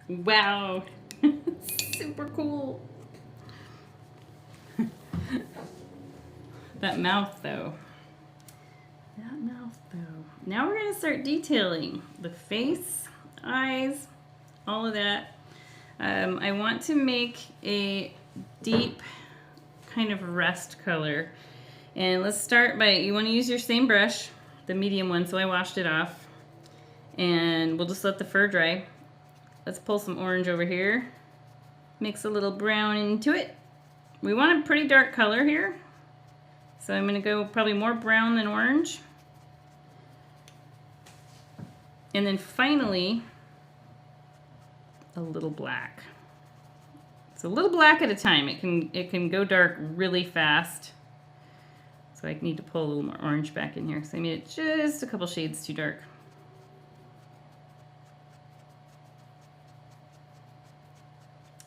Wow. Super cool. That mouth, though. Now we're going to start detailing the face, eyes, all of that. I want to make a deep kind of rust color. And let's start by, you want to use your same brush, the medium one, so I washed it off. And we'll just let the fur dry. Let's pull some orange over here. Mix a little brown into it. We want a pretty dark color here. So I'm going to go probably more brown than orange. And then finally, a little black. So a little black at a time. It can go dark really fast. So I need to pull a little more orange back in here. So I made it just a couple shades too dark.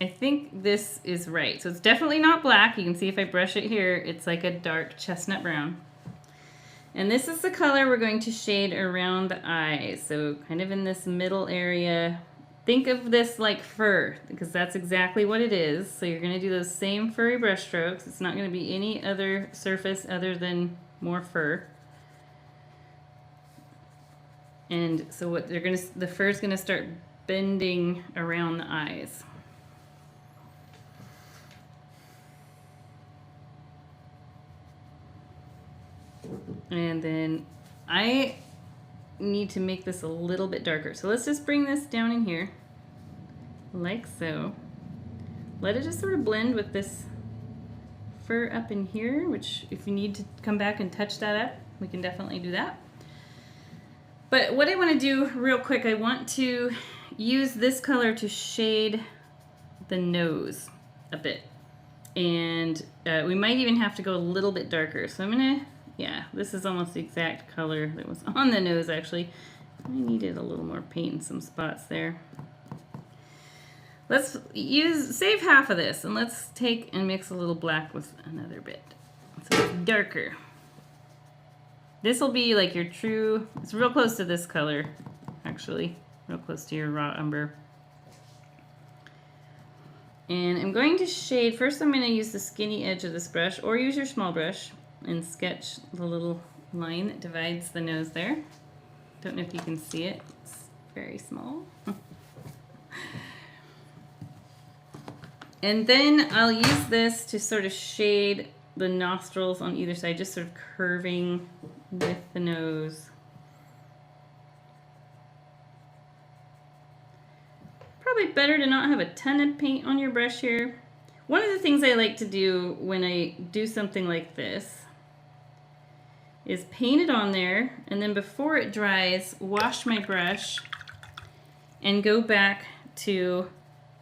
I think this is right. So it's definitely not black. You can see if I brush it here, it's like a dark chestnut brown. And this is the color we're going to shade around the eyes. So kind of in this middle area. Think of this like fur, because that's exactly what it is. So you're going to do those same furry brush strokes. It's not going to be any other surface other than more fur. And so what they're going to, the fur is going to start bending around the eyes. And then I need to make this a little bit darker. So let's just bring this down in here, like so. Let it just sort of blend with this fur up in here, which if you need to come back and touch that up, we can definitely do that. But what I want to do real quick, I want to use this color to shade the nose a bit. And we might even have to go a little bit darker. So I'm going to, yeah, this is almost the exact color that was on the nose, actually. I needed a little more paint in some spots there. Let's save half of this, and let's take and mix a little black with another bit. So it's darker. This will be like your true, it's real close to this color, actually. Real close to your raw umber. And I'm going to shade, first I'm going to use the skinny edge of this brush, or use your small brush, and sketch the little line that divides the nose there. Don't know if you can see it. It's very small. And then I'll use this to sort of shade the nostrils on either side, just sort of curving with the nose. probably better to not have a ton of paint on your brush here. One of the things I like to do when I do something like this is paint it on there, and then before it dries, wash my brush and go back to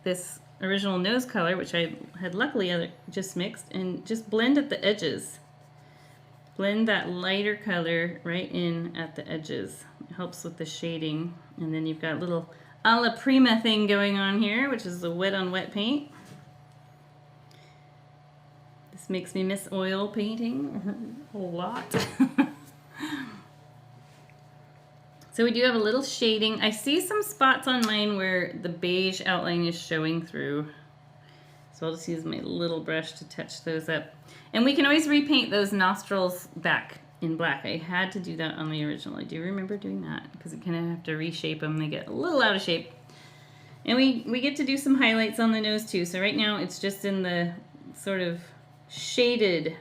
this original nose color, which I had luckily just mixed, and just blend at the edges. Blend that lighter color right in at the edges. It helps with the shading. And then you've got a little a la prima thing going on here, which is the wet on wet paint. This makes me miss oil painting a lot. So we do have a little shading. I see some spots on mine where the beige outline is showing through. So I'll just use my little brush to touch those up. And we can always repaint those nostrils back in black. I had to do that on the original. I do remember doing that because you kind of have to reshape them. They get a little out of shape. And we get to do some highlights on the nose too. So right now it's just in the sort of shaded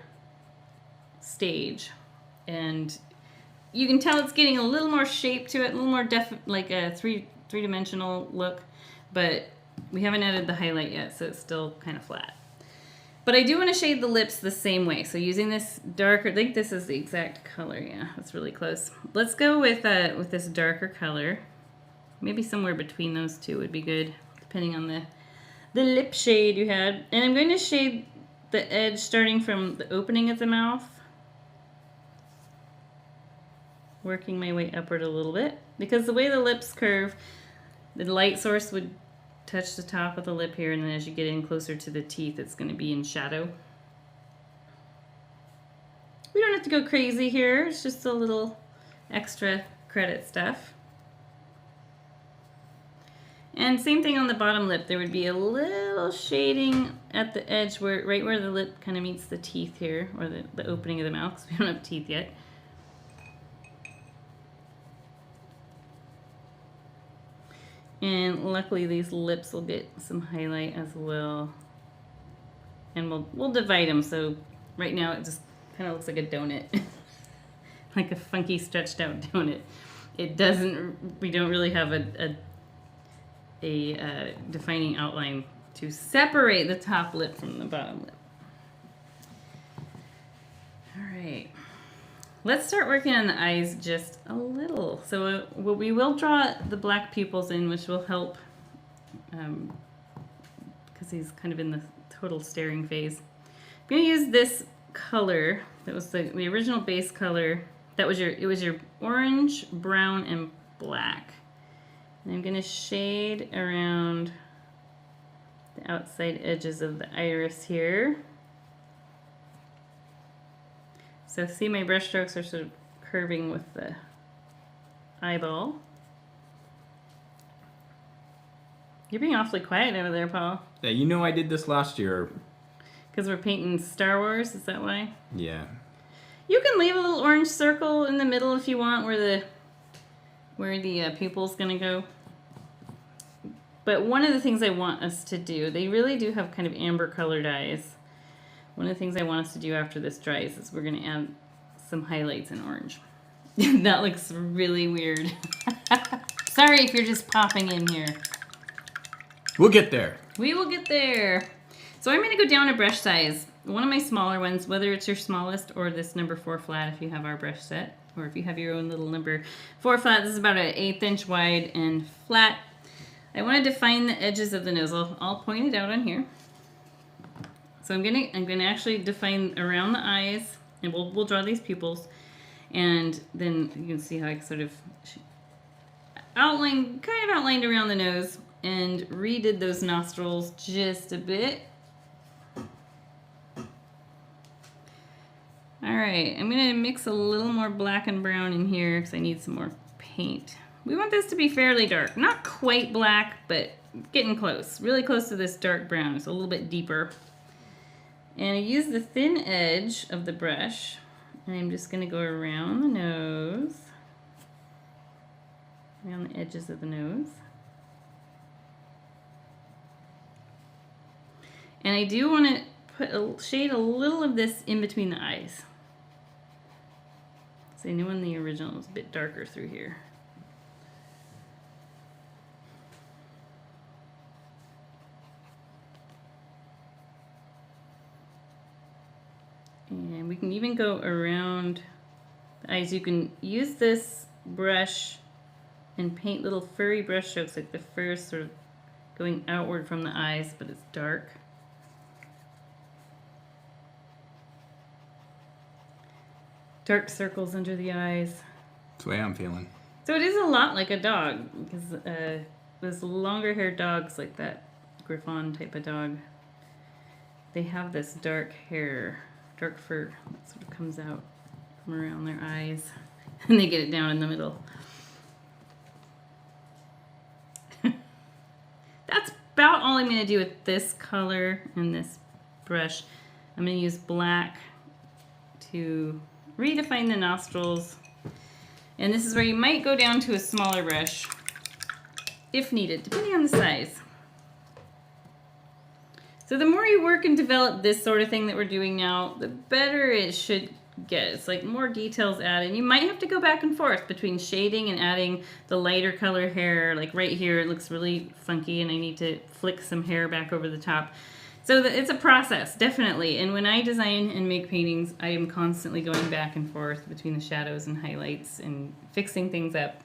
stage. And you can tell it's getting a little more shape to it, a little more like a three-dimensional look, but we haven't added the highlight yet, so it's still kind of flat. But I do want to shade the lips the same way. So using this darker, I think this is the exact color. Yeah, that's really close. Let's go with this darker color. Maybe somewhere between those two would be good, depending on the lip shade you had. And I'm going to shade the edge starting from the opening of the mouth, working my way upward a little bit, because the way the lips curve, the light source would touch the top of the lip here, and then as you get in closer to the teeth, it's going to be in shadow. We don't have to go crazy here. It's just a little extra credit stuff. And same thing on the bottom lip. There would be a little shading at the edge, right where the lip kind of meets the teeth here, or the opening of the mouth, because we don't have teeth yet. And luckily these lips will get some highlight as well. And we'll divide them, so right now it just kind of looks like a donut. Like a funky stretched out donut. It doesn't, we don't really have a defining outline to separate the top lip from the bottom lip. All right. Let's start working on the eyes just a little. So we will draw the black pupils in, which will help because he's kind of in the total staring phase. I'm going to use this color that was the original base color. It was your orange, brown, and black. And I'm going to shade around the outside edges of the iris here. So see, my brush strokes are sort of curving with the eyeball. You're being awfully quiet over there, Paul.
Yeah, you know I did this last year.
Because we're painting Star Wars, is that why?
Yeah.
You can leave a little orange circle in the middle if you want, where the pupil's gonna go. But one of the things I want us to do, they really do have kind of amber colored eyes. One of the things I want us to do after this dries is we're going to add some highlights in orange. That looks really weird. Sorry if you're just popping in here.
We'll get there.
We will get there. So I'm going to go down a brush size. One of my smaller ones, whether it's your smallest or this number 4 flat if you have our brush set, or if you have your own little number 4 flat. This is about an 1/8 inch wide and flat. I want to define the edges of the nose. I'll point it out on here. So I'm gonna actually define around the eyes, and we'll draw these pupils, and then you can see how I sort of outlined around the nose and redid those nostrils just a bit. All right, I'm gonna mix a little more black and brown in here because I need some more paint. We want this to be fairly dark, not quite black, but getting close, really close to this dark brown. It's a little bit deeper. And I use the thin edge of the brush, and I'm just going to go around the nose, around the edges of the nose. And I do want to shade a little of this in between the eyes. So I know in the original it was a bit darker through here. And we can even go around the eyes. You can use this brush and paint little furry brush strokes, like the fur sort of going outward from the eyes, but it's dark. Dark circles under the eyes.
That's the way I'm feeling.
So it is a lot like a dog, because those longer haired dogs, like that Griffon type of dog, they have this dark hair, dark fur that sort of comes out from around their eyes, and they get it down in the middle. That's about all I'm going to do with this color and this brush. I'm going to use black to redefine the nostrils. And this is where you might go down to a smaller brush if needed, depending on the size. So the more you work and develop this sort of thing that we're doing now, the better it should get. It's like more details added. You might have to go back and forth between shading and adding the lighter color hair. Like right here, it looks really funky and I need to flick some hair back over the top. So it's a process, definitely. And when I design and make paintings, I am constantly going back and forth between the shadows and highlights and fixing things up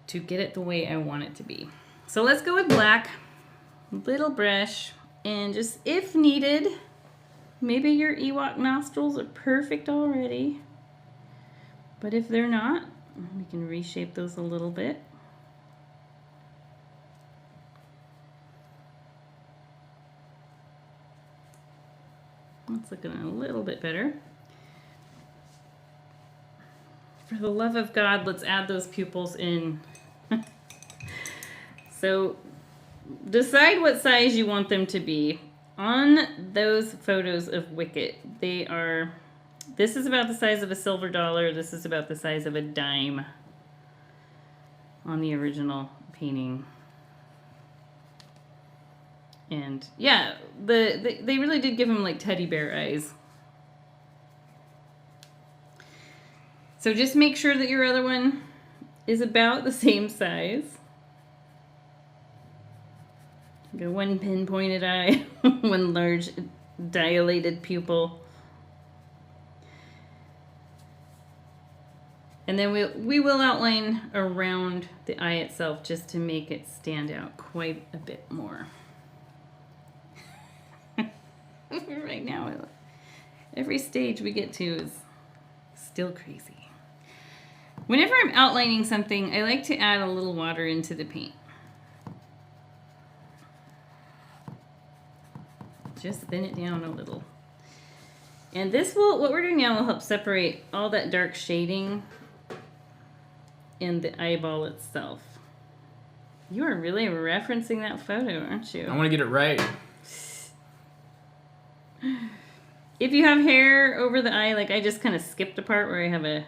to get it the way I want it to be. So let's go with black, little brush, and just if needed, maybe your Ewok nostrils are perfect already. But if they're not, we can reshape those a little bit. That's looking a little bit better. For the love of God, let's add those pupils in. So decide what size you want them to be. On those photos of Wicket, this is about the size of a silver dollar, this is about the size of a dime on the original painting. And yeah, they really did give him like teddy bear eyes. So just make sure that your other one is about the same size. Go one pinpointed eye, one large dilated pupil. And then we will outline around the eye itself just to make it stand out quite a bit more. Right now, every stage we get to is still crazy. Whenever I'm outlining something, I like to add a little water into the paint. Just thin it down a little. And what we're doing now will help separate all that dark shading in the eyeball itself. You are really referencing that photo, aren't you?
I want to get it right.
If you have hair over the eye, like I just kind of skipped a part where I have a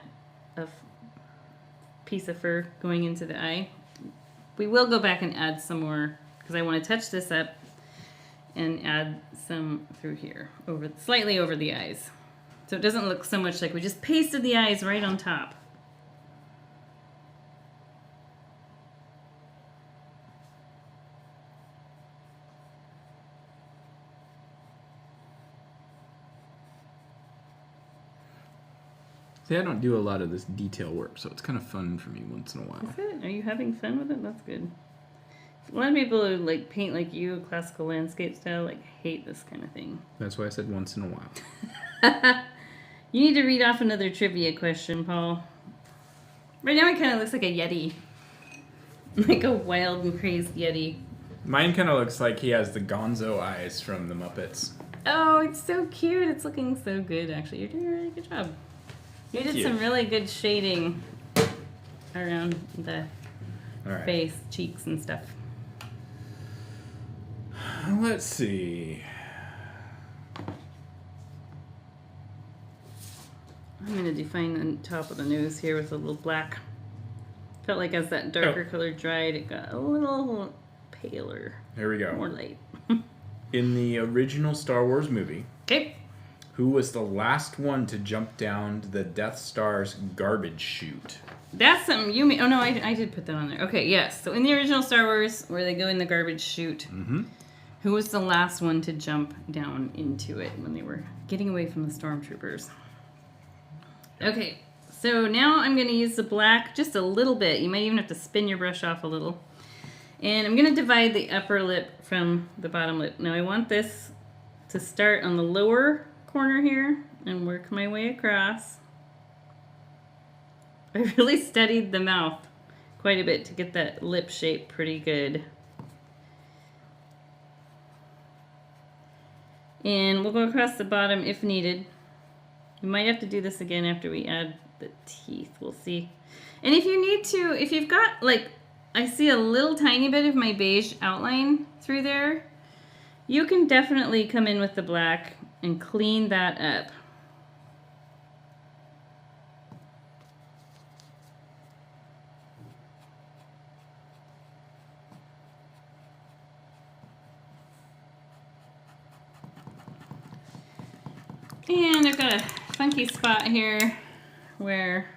piece of fur going into the eye, we will go back and add some more because I want to touch this up and add some through here, slightly over the eyes. So it doesn't look so much like we just pasted the eyes right on top.
See, I don't do a lot of this detail work, so it's kind of fun for me once in a while.
Is it? Are you having fun with it? That's good. A lot of people who like paint like you, classical landscape style, like hate this kind of thing.
That's why I said once in a while.
You need to read off another trivia question, Paul. Right now it kind of looks like a Yeti. Like a wild and crazed Yeti.
Mine kind of looks like he has the gonzo eyes from the Muppets.
Oh, it's so cute. It's looking so good, actually. You're doing a really good job. You did some really good shading around the face, cheeks, and stuff.
Let's see.
I'm going to define the top of the nose here with a little black. Felt like as that darker color dried, it got a little paler.
There we go.
More light.
In the original Star Wars movie,
Okay.
who was the last one to jump down the Death Star's garbage chute?
That's something you made. Oh, no, I did put that on there. Okay, yes. So in the original Star Wars, where they go in the garbage chute, Who was the last one to jump down into it when they were getting away from the stormtroopers? Okay, so now I'm going to use the black just a little bit. You might even have to spin your brush off a little. And I'm going to divide the upper lip from the bottom lip. Now I want this to start on the lower corner here and work my way across. I really studied the mouth quite a bit to get that lip shape pretty good. And we'll go across the bottom if needed. We might have to do this again after we add the teeth. We'll see. And if you need to, if you've got, like, I see a little tiny bit of my beige outline through there, you can definitely come in with the black and clean that up. And I've got a funky spot here where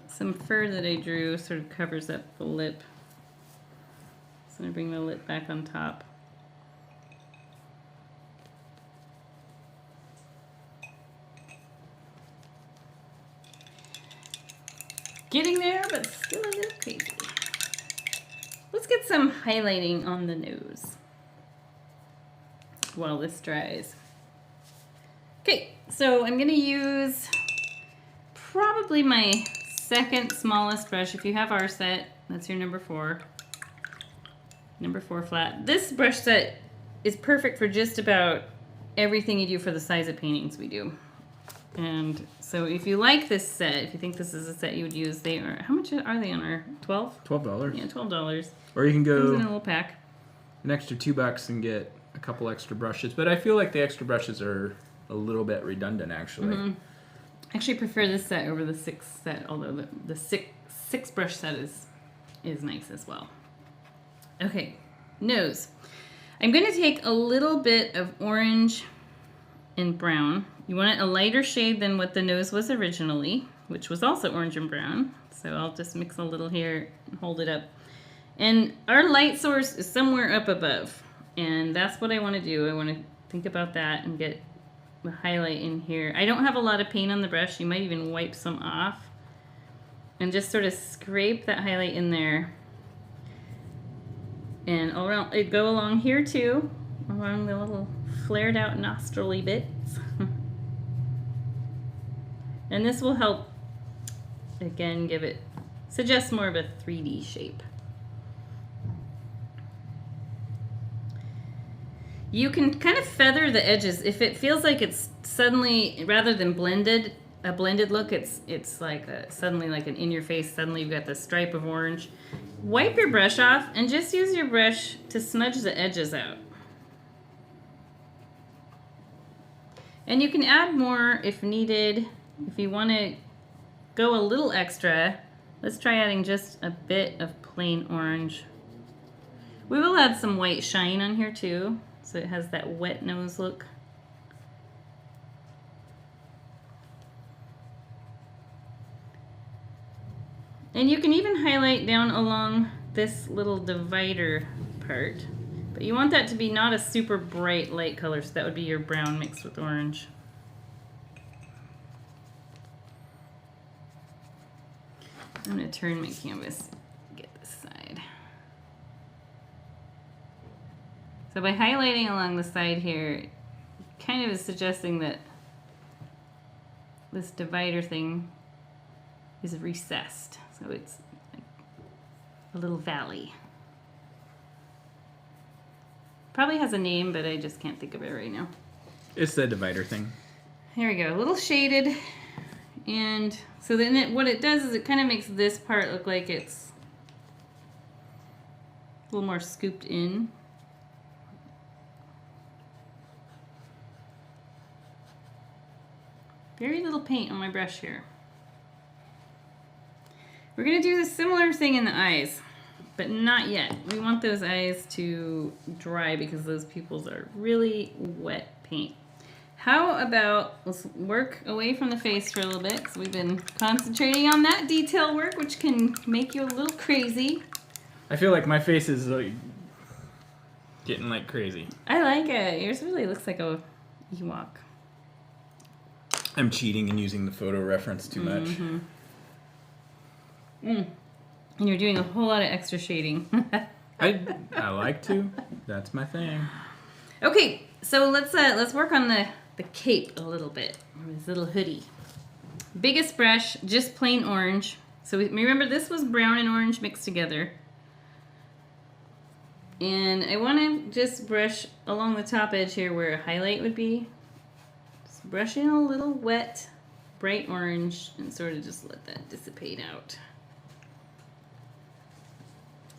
some fur that I drew sort of covers up the lip. So I'm going to bring the lip back on top. Getting there, but still a little crazy. Let's get some highlighting on the nose while this dries. Okay, so I'm going to use probably my second smallest brush. If you have our set, that's your number 4. Number 4 flat. This brush set is perfect for just about everything you do for the size of paintings we do. And so if you like this set, if you think this is a set you would use, they are, how much are they on our 12?
$12.
Yeah, $12.
Or you can
Comes
go
in a little pack.
an extra $2 and get a couple extra brushes. But I feel like the extra brushes are a little bit redundant, actually.
I actually prefer this set over the 6 set, although the six brush set is nice as well. Okay, nose. I'm going to take a little bit of orange and brown. You want it a lighter shade than what the nose was originally, which was also orange and brown. So I'll just mix a little here and hold it up. And our light source is somewhere up above. And that's what I want to do. I want to think about that and get the highlight in here. I don't have a lot of paint on the brush. You might even wipe some off. And just sort of scrape that highlight in there. And around, it go along here too, along the little flared out nostril-y bits. And this will help, again, give it, suggest more of a 3D shape. You can kind of feather the edges. If it feels like it's suddenly, rather than blended, a blended look, it's like suddenly like an in-your-face, suddenly you've got the stripe of orange. Wipe your brush off and just use your brush to smudge the edges out. And you can add more if needed. If you want to go a little extra, let's try adding just a bit of plain orange. We will add some white shine on here too, so it has that wet nose look. And you can even highlight down along this little divider part. But you want that to be not a super bright light color, so that would be your brown mixed with orange. I'm going to turn my canvas, get this side. So by highlighting along the side here, kind of is suggesting that this divider thing is recessed. So it's like a little valley. Probably has a name, but I just can't think of it right now.
It's the divider thing.
Here we go, a little shaded. And so then what it does is it kind of makes this part look like it's a little more scooped in. Very little paint on my brush here. We're going to do the similar thing in the eyes, but not yet. We want those eyes to dry because those pupils are really wet paint. How about, let's work away from the face for a little bit. So we've been concentrating on that detail work, which can make you a little crazy.
I feel like my face is like...
Getting like crazy.
I like it. Yours really looks like a Ewok.
I'm cheating and using the photo reference too much.
And you're doing a whole lot of extra shading.
I like to. That's my thing.
Okay, so let's work on the cape a little bit. This little hoodie. Biggest brush, just plain orange. So remember, this was brown and orange mixed together. And I want to just brush along the top edge here where a highlight would be. Just brush in a little wet, bright orange and sort of just let that dissipate out.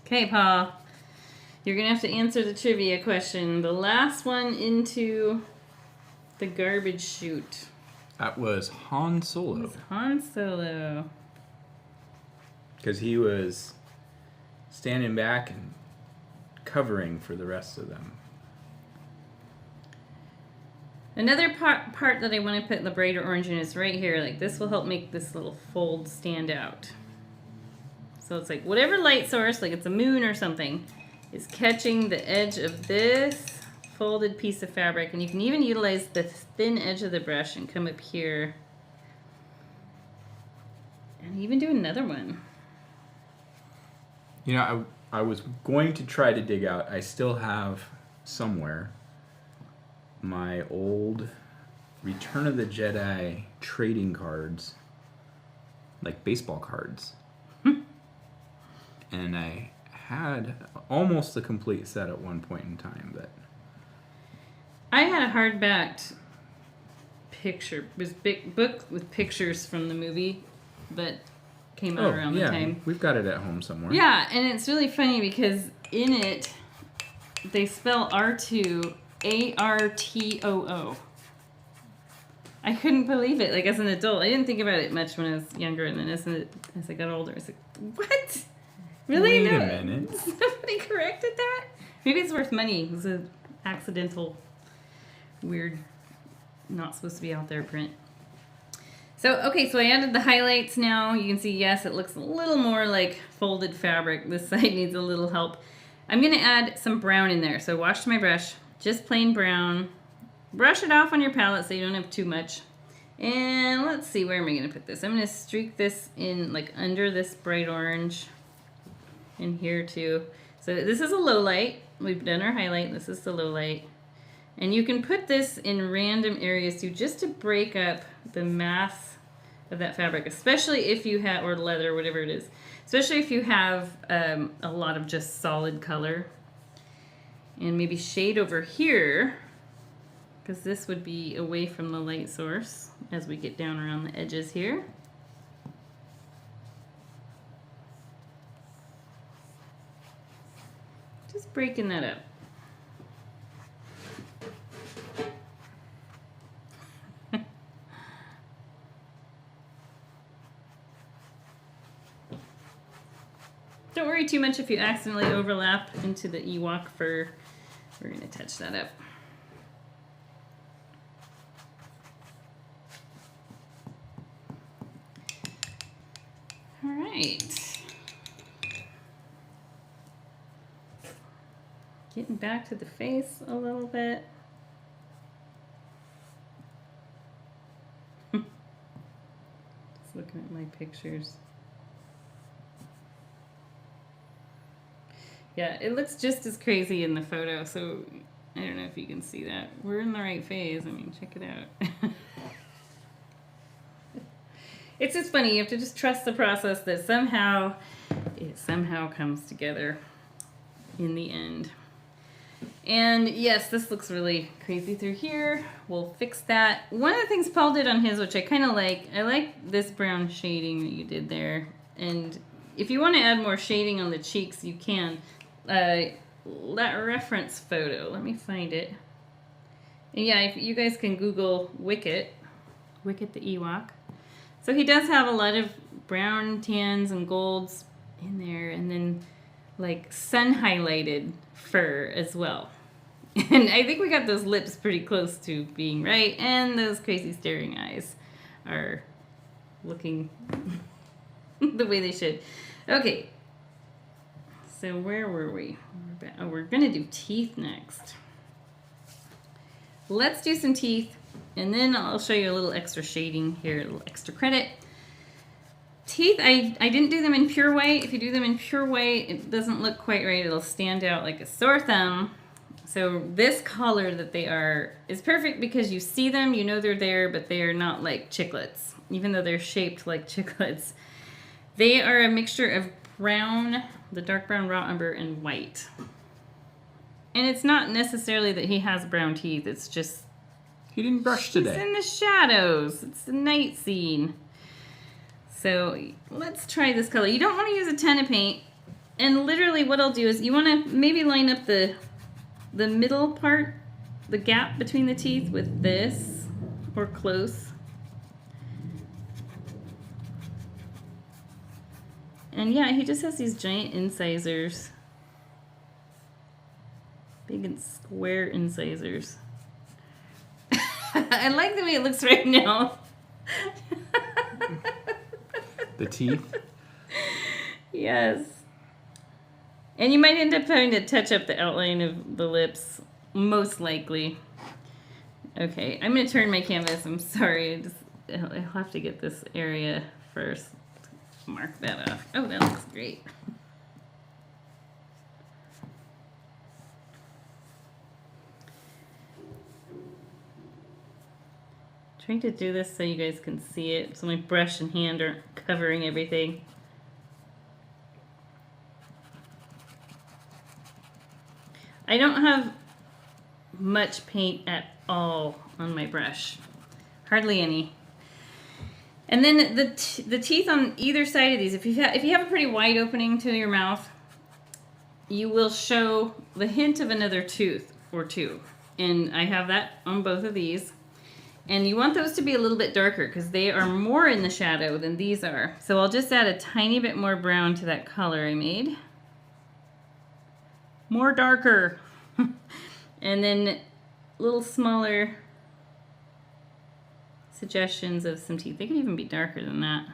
Okay, Paul. You're going to have to answer the trivia question. The last one into the garbage chute.
That was Han Solo.
It was Han Solo.
Because he was standing back and covering for the rest of them.
Another part that I want to put the brighter orange in is right here. Like, this will help make this little fold stand out. So it's like whatever light source, like it's a moon or something, is catching the edge of this folded piece of fabric. And you can even utilize the thin edge of the brush and come up here. And even do another one.
You know, I was going to try to dig out, I still have somewhere my old Return of the Jedi trading cards, like baseball cards. And I had almost a complete set at one point in time, but
I had a hardbacked picture, this big book with pictures from the movie that came out around the time.
We've got it at home somewhere.
Yeah, and it's really funny because in it they spell R2 ARTOO. I couldn't believe it. Like, as an adult, I didn't think about it much when I was younger, and then as I got older, I was like, "What? Really?
Wait a minute.
Somebody corrected that? Maybe it's worth money. It was an accidental, weird, not supposed to be out there print." So, okay, so I added the highlights now. You can see, yes, it looks a little more like folded fabric. This side needs a little help. I'm going to add some brown in there. So wash my brush, just plain brown. Brush it off on your palette so you don't have too much. And let's see, where am I going to put this? I'm going to streak this in like under this bright orange. In here too. So this is a low light. We've done our highlight. This is the low light. And you can put this in random areas too, just to break up the mass of that fabric, especially if you have, or leather, whatever it is, especially if you have a lot of just solid color. And maybe shade over here, because this would be away from the light source as we get down around the edges here. Just breaking that up. Don't worry too much if you accidentally overlap into the Ewok fur. We're going to touch that up. All right. Getting back to the face a little bit. Just looking at my pictures. Yeah, it looks just as crazy in the photo, so I don't know if you can see that. We're in the right phase. I mean, check it out. It's just funny. You have to just trust the process that somehow it somehow comes together in the end. And yes, this looks really crazy through here. We'll fix that. One of the things Paul did on his, which I kind of like, I like this brown shading that you did there. And if you want to add more shading on the cheeks, you can. That reference photo, let me find it. And yeah, if you guys can Google Wicket the Ewok. So he does have a lot of brown, tans, and golds in there, and then like sun highlighted fur as well. And I think we got those lips pretty close to being right, and those crazy staring eyes are looking the way they should. Okay. So where were we? Oh, we're gonna do teeth next. Let's do some teeth, and then I'll show you a little extra shading here, a little extra credit. Teeth, I didn't do them in pure white. If you do them in pure white, it doesn't look quite right. It'll stand out like a sore thumb. So this color that they are is perfect because you see them, you know they're there, but they are not like chiclets, even though they're shaped like chiclets. They are a mixture of brown, the dark brown raw umber, and white. And it's not necessarily that he has brown teeth, it's just...
He didn't brush today.
It's in the shadows. It's the night scene. So let's try this color. You don't want to use a ton of paint. And literally what I'll do is you want to maybe line up the middle part, the gap between the teeth with this, or close. And yeah, he just has these giant incisors. Big and square incisors. I like the way it looks right now.
The teeth?
Yes. And you might end up having to touch up the outline of the lips, most likely. Okay, I'm going to turn my canvas. I'm sorry. I'll have to get this area first. Mark that off. Oh, that looks great. Trying to do this so you guys can see it, so my brush and hand aren't covering everything. I don't have much paint at all on my brush, hardly any. And then the teeth on either side of these, if you have a pretty wide opening to your mouth, you will show the hint of another tooth or two. And I have that on both of these. And you want those to be a little bit darker because they are more in the shadow than these are. So I'll just add a tiny bit more brown to that color I made. More darker. And then little smaller suggestions of some teeth. They can even be darker than that.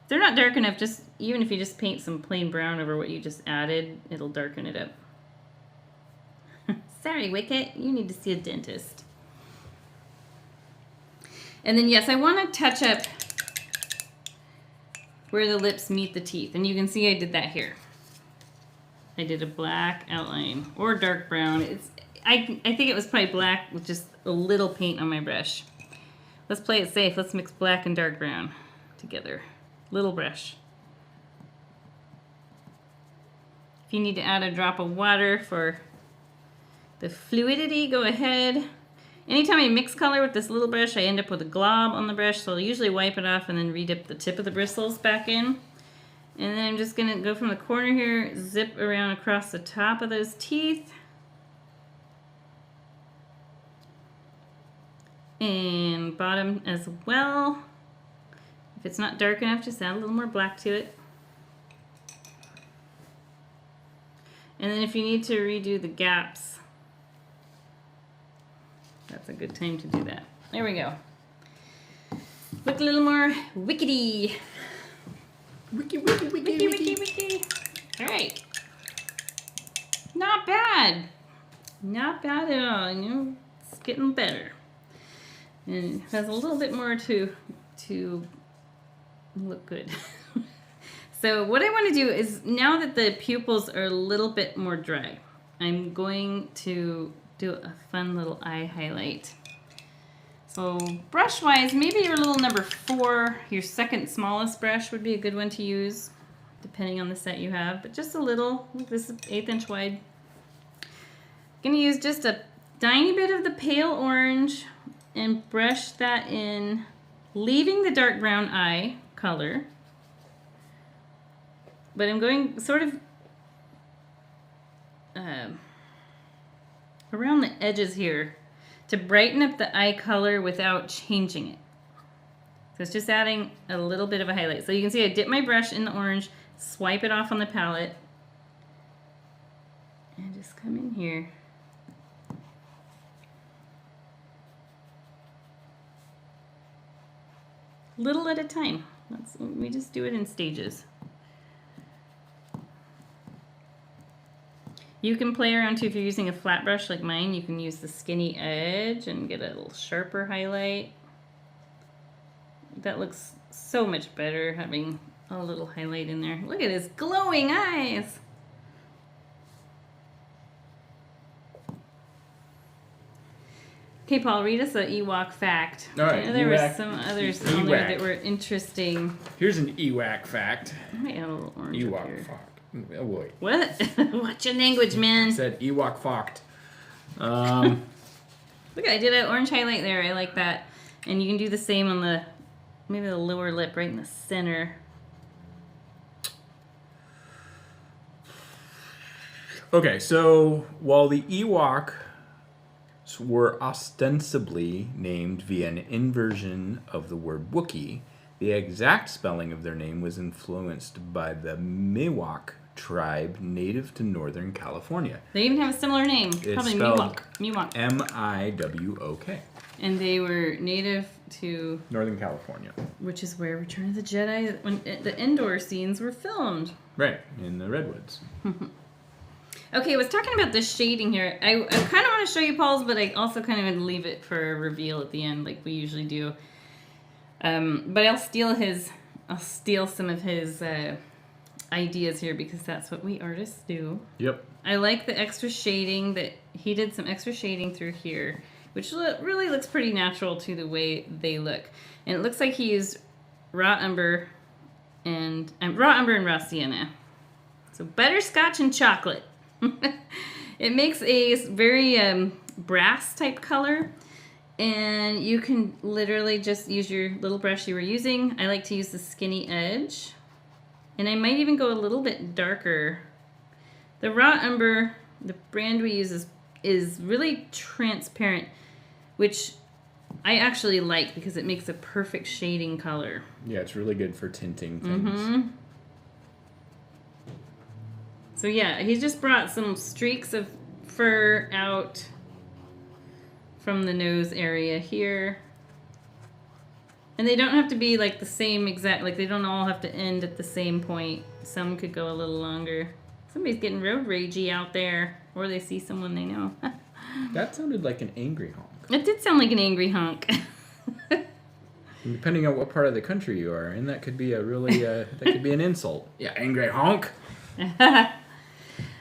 If they're not dark enough, just even if you just paint some plain brown over what you just added, it'll darken it up. Sorry, Wicket, you need to see a dentist. And then yes, I want to touch up where the lips meet the teeth. And you can see I did that here. I did a black outline or dark brown. I think it was probably black with just a little paint on my brush. Let's play it safe. Let's mix black and dark brown together. Little brush. If you need to add a drop of water for the fluidity, go ahead. Anytime I mix color with this little brush, I end up with a glob on the brush, so I'll usually wipe it off and then re-dip the tip of the bristles back in. And then I'm just going to go from the corner here, zip around across the top of those teeth. And bottom as well. If it's not dark enough, just add a little more black to it. And then if you need to redo the gaps, that's a good time to do that. There we go. Look a little more wickety.
Wiki, wiki, wiki,
Wiki,
wiki.
wiki, wiki. All right. Not bad. Not bad at all. You know, it's getting better. And it has a little bit more to look good. So what I want to do is, now that the pupils are a little bit more dry, I'm going to do a fun little eye highlight. So brush wise, maybe your little number 4, your second smallest brush would be a good one to use, depending on the set you have, but just a little. This is 1/8 inch wide. Gonna use just a tiny bit of the pale orange and brush that in, leaving the dark brown eye color. But I'm going sort of around the edges here to brighten up the eye color without changing it. So it's just adding a little bit of a highlight. So you can see I dip my brush in the orange, swipe it off on the palette, and just come in here. Little at a time. We just do it in stages. You can play around too if you're using a flat brush like mine. You can use the skinny edge and get a little sharper highlight. That looks so much better having a little highlight in there. Look at his glowing eyes. Okay, Paul, read us an Ewok fact.
All right,
I know there were
Ewok.
some others on there
Ewok.
that were interesting.
Here's an Ewok fact.
I might add a little orange up
Ewok
here.
fact. Oh, wait.
What? Watch your language,
I
man.
said Ewok fact.
Look, I did an orange highlight there. I like that. And you can do the same on the, maybe the lower lip right in the center.
Okay, so while the Ewok were ostensibly named via an inversion of the word Wookiee, the exact spelling of their name was influenced by the Miwok tribe native to Northern California.
They even have a similar name.
It's
Probably
spelled
Miwok. Miwok.
M-I-W-O-K.
And they were native to,
Northern California.
which is where Return of the Jedi, when the indoor scenes were filmed.
Right, in the Redwoods.
Okay, I was talking about the shading here. I kind of want to show you Paul's, but I also kind of want to leave it for a reveal at the end, like we usually do. But I'll steal some of his ideas here because that's what we artists do.
Yep.
I like the extra shading that he did. Some extra shading through here, which really looks pretty natural to the way they look. And it looks like he used raw umber and raw sienna. So butterscotch and chocolate. It makes a very brass type color, and you can literally just use your little brush you were using. I like to use the skinny edge, and I might even go a little bit darker. The raw umber, the brand we use is really transparent, which I actually like because it makes a perfect shading color.
Yeah, it's really good for tinting things.
Mm-hmm. So yeah, he just brought some streaks of fur out from the nose area here. And they don't have to be like the same exact, like they don't all have to end at the same point. Some could go a little longer. Somebody's getting road ragey out there, or they see someone they know.
That sounded like an angry honk.
It did sound like an angry honk.
And depending on what part of the country you are in, that could be a really, that could be an insult. Yeah, angry honk.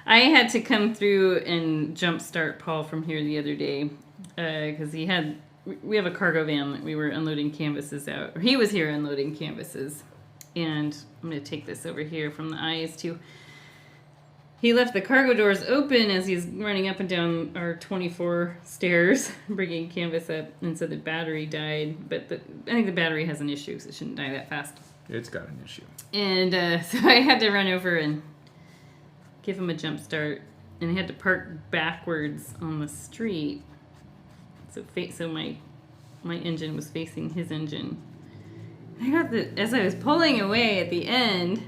I had to come through and jumpstart Paul from here the other day because we have a cargo van that we were unloading canvases out. Or he was here unloading canvases. And I'm going to take this over here from the eyes too. He left the cargo doors open as he's running up and down our 24 stairs, bringing canvas up, and so the battery died. But I think the battery has an issue, so it shouldn't die that fast.
It's got an issue.
And so I had to run over and give him a jump start, and I had to park backwards on the street. So my engine was facing his engine. As I was pulling away at the end,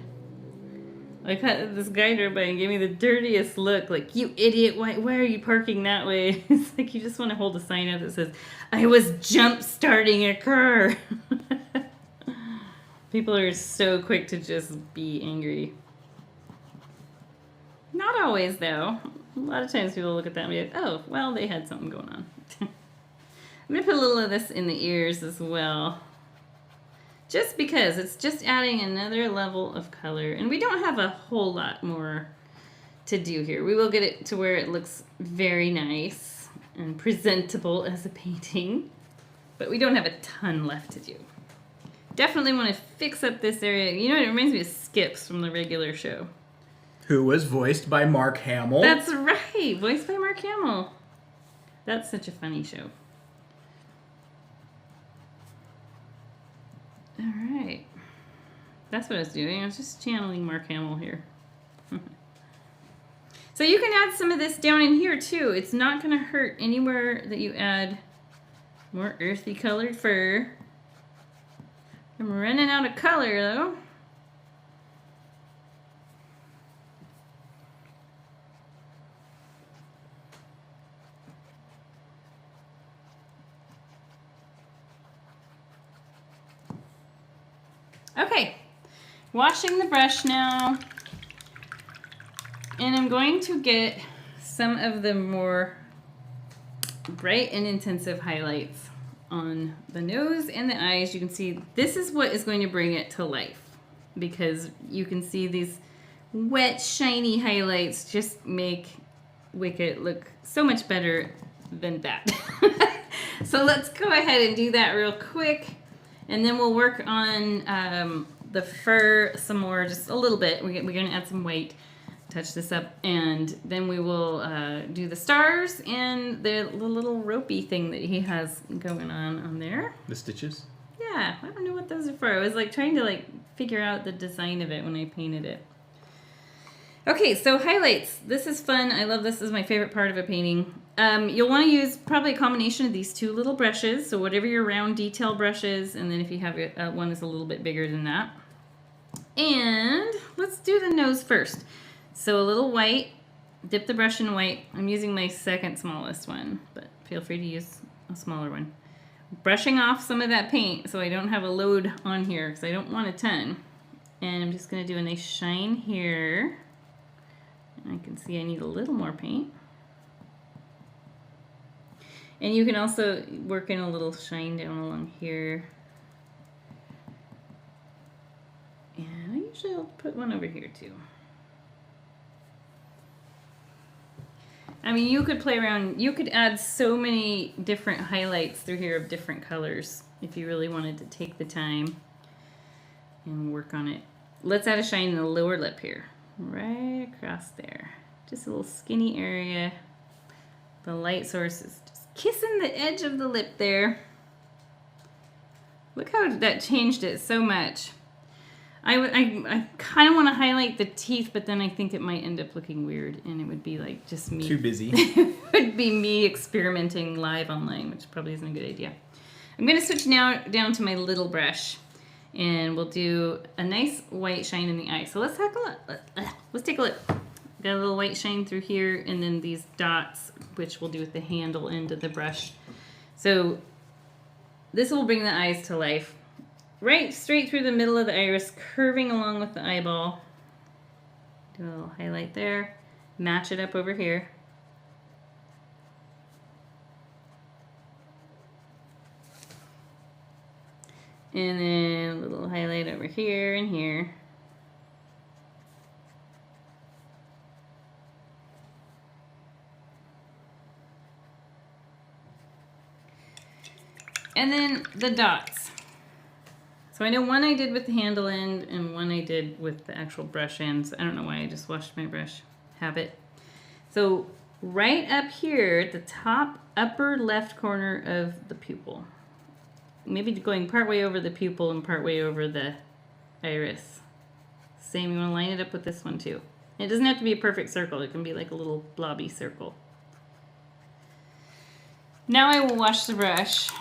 this guy drove by and gave me the dirtiest look, like, you idiot, why are you parking that way? It's like you just want to hold a sign up that says, I was jump starting a car. People are so quick to just be angry. Not always, though. A lot of times people look at that and be like, oh, well, they had something going on. I'm going to put a little of this in the ears as well. Just because it's just adding another level of color. And we don't have a whole lot more to do here. We will get it to where it looks very nice and presentable as a painting. But we don't have a ton left to do. Definitely want to fix up this area. You know, it reminds me of Skips from the regular show.
Who was voiced by Mark Hamill.
That's right, voiced by Mark Hamill. That's such a funny show. All right. That's what I was doing. I was just channeling Mark Hamill here. So you can add some of this down in here too. It's not going to hurt anywhere that you add more earthy colored fur. I'm running out of color though. Okay, washing the brush now, and I'm going to get some of the more bright and intensive highlights on the nose and the eyes. You can see this is what is going to bring it to life, because you can see these wet, shiny highlights just make Wicket look so much better than that. So let's go ahead and do that real quick, and then we'll work on the fur some more, just a little bit. We're going to add some white, touch this up, and then we will do the stars and the little ropey thing that he has going on there.
The stitches?
Yeah, I don't know what those are for. I was like trying to like figure out the design of it when I painted it. Okay, so highlights. This is fun. I love this. This is my favorite part of a painting. You'll want to use probably a combination of these two little brushes. So whatever your round detail brush is, and then if you have one that's a little bit bigger than that. And let's do the nose first. So a little white. Dip the brush in white. I'm using my second smallest one, but feel free to use a smaller one. Brushing off some of that paint so I don't have a load on here because I don't want a ton. And I'm just going to do a nice shine here. I can see I need a little more paint. And you can also work in a little shine down along here. And I usually will put one over here too. I mean, you could play around, you could add so many different highlights through here of different colors if you really wanted to take the time and work on it. Let's add a shine in the lower lip here. Right across there. Just a little skinny area. The light source is just kissing the edge of the lip there. Look how that changed it so much. I kind of want to highlight the teeth, but then I think it might end up looking weird, and it would be like just me.
Too busy.
It would be me experimenting live online, which probably isn't a good idea. I'm going to switch now down to my little brush, and we'll do a nice white shine in the eye. So let's take a look. Let's take a look. Got a little white shine through here, and then these dots, which we'll do with the handle end of the brush. So this will bring the eyes to life. Right straight through the middle of the iris, curving along with the eyeball. Do a little highlight there. Match it up over here. And then a little highlight over here and here. And then the dots. So I know one I did with the handle end and one I did with the actual brush ends. I don't know why I just washed my brush. Habit. So right up here at the top upper left corner of the pupil. Maybe going part way over the pupil and part way over the iris. Same, you want to line it up with this one too. It doesn't have to be a perfect circle. It can be like a little blobby circle. Now I will wash the brush.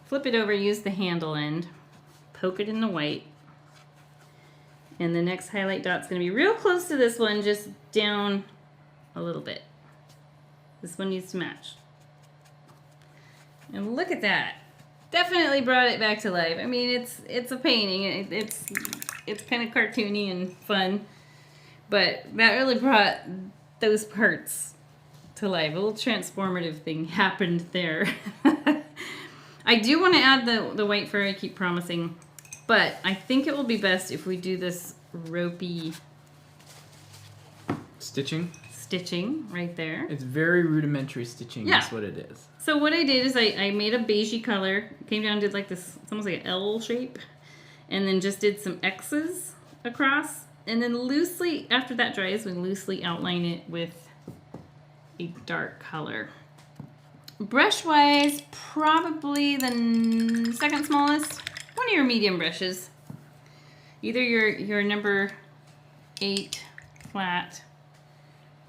Flip it over, use the handle end, poke it in the white, and the next highlight dot's going to be real close to this one, just down a little bit. This one needs to match. And look at that. Definitely brought it back to life. I mean, it's a painting. It's kind of cartoony and fun, but that really brought those parts to life. A little transformative thing happened there. I do want to add the white fur, I keep promising, but I think it will be best if we do this ropey
Stitching?
stitching right there.
It's very rudimentary stitching.
Yeah.
That's what it is.
So what I did is I made a beigey color, came down and did like this, it's almost like an L shape, and then just did some X's across, and then loosely, after that dries, we loosely outline it with a dark color. Brush wise, probably the second smallest, one of your medium brushes. Either your number 8 flat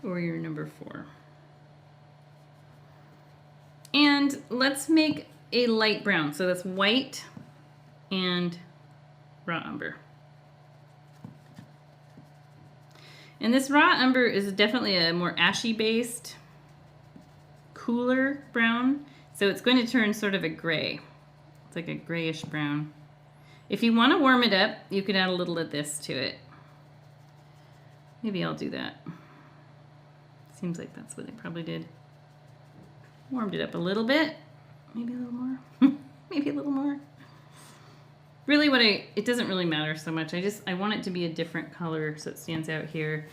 or your number 4. And let's make a light brown. So that's white and raw umber. And this raw umber is definitely a more ashy based, cooler brown. So it's going to turn sort of a gray. It's like a grayish brown. If you want to warm it up, you could add a little of this to it. Maybe I'll do that. Seems like that's what they probably did. Warmed it up a little bit. Maybe a little more. Maybe a little more. Really it doesn't really matter so much. I want it to be a different color so it stands out here.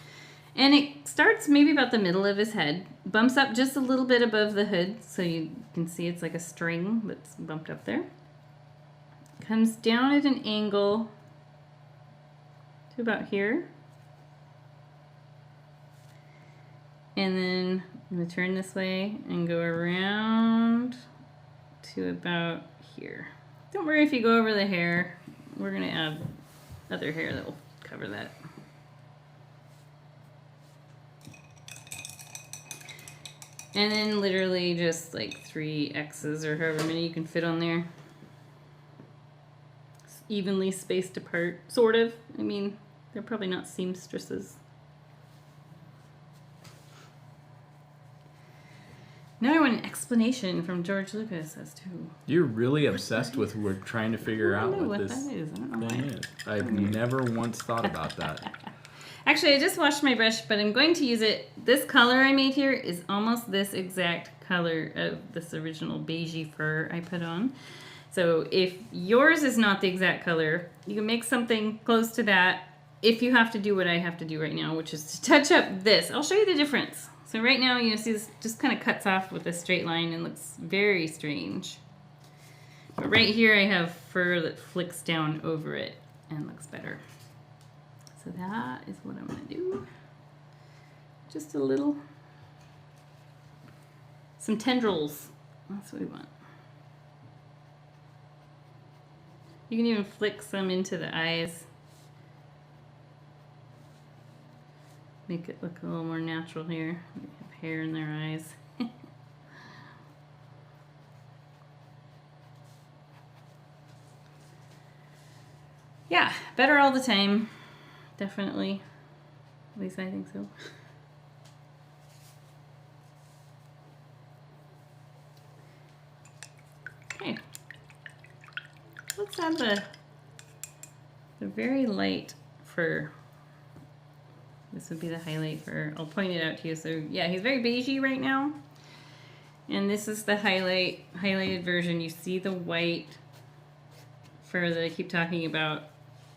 And it starts maybe about the middle of his head, bumps up just a little bit above the hood so you can see it's like a string that's bumped up there. Comes down at an angle to about here. And then I'm going to turn this way and go around to about here. Don't worry if you go over the hair. We're going to add other hair that will cover that. And then literally just like 3 X's or however many you can fit on there. It's evenly spaced apart, sort of. I mean, they're probably not seamstresses. Now I want an explanation from George Lucas as to...
You're really obsessed with we're trying to figure out what this
that is. I don't know
thing
why.
is. I've never once thought about that.
Actually, I just washed my brush, but I'm going to use it. This color I made here is almost this exact color of this original beigey fur I put on. So if yours is not the exact color, you can make something close to that if you have to do what I have to do right now, which is to touch up this. I'll show you the difference. So right now, you see this just kind of cuts off with a straight line and looks very strange. But right here I have fur that flicks down over it and looks better. So that is what I'm going to do. Just a little. Some tendrils. That's what we want. You can even flick some into the eyes. Make it look a little more natural here. They have hair in their eyes. Yeah, better all the time. Definitely. At least I think so. Okay. Let's have the very light fur. This would be the highlight fur. I'll point it out to you. So yeah, he's very beigey right now. And this is the highlighted version. You see the white fur that I keep talking about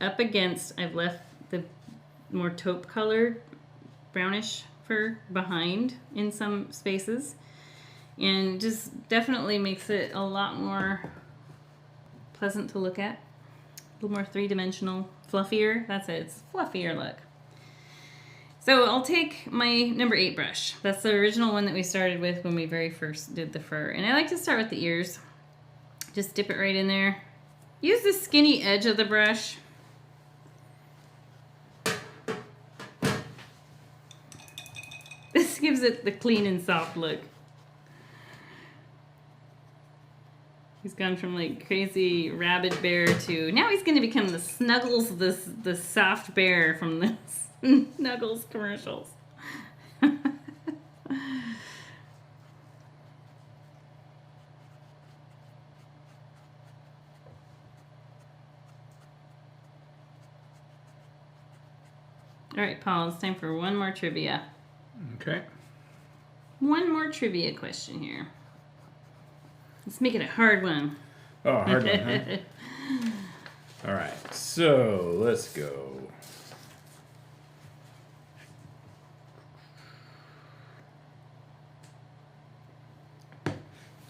up against. I've left the more taupe colored brownish fur behind in some spaces. And just definitely makes it a lot more pleasant to look at. A little more three-dimensional, fluffier. That's it. It's a fluffier look. So I'll take my number 8 brush. That's the original one that we started with when we very first did the fur. And I like to start with the ears. Just dip it right in there. Use the skinny edge of the brush. This gives it the clean and soft look. He's gone from like crazy rabid bear to now he's going to become the Snuggles, the soft bear from the Snuggles commercials. All right, Paul, it's time for one more trivia.
Okay.
One more trivia question here. Let's make it a hard one.
Oh, hard one, huh? All right, so let's go.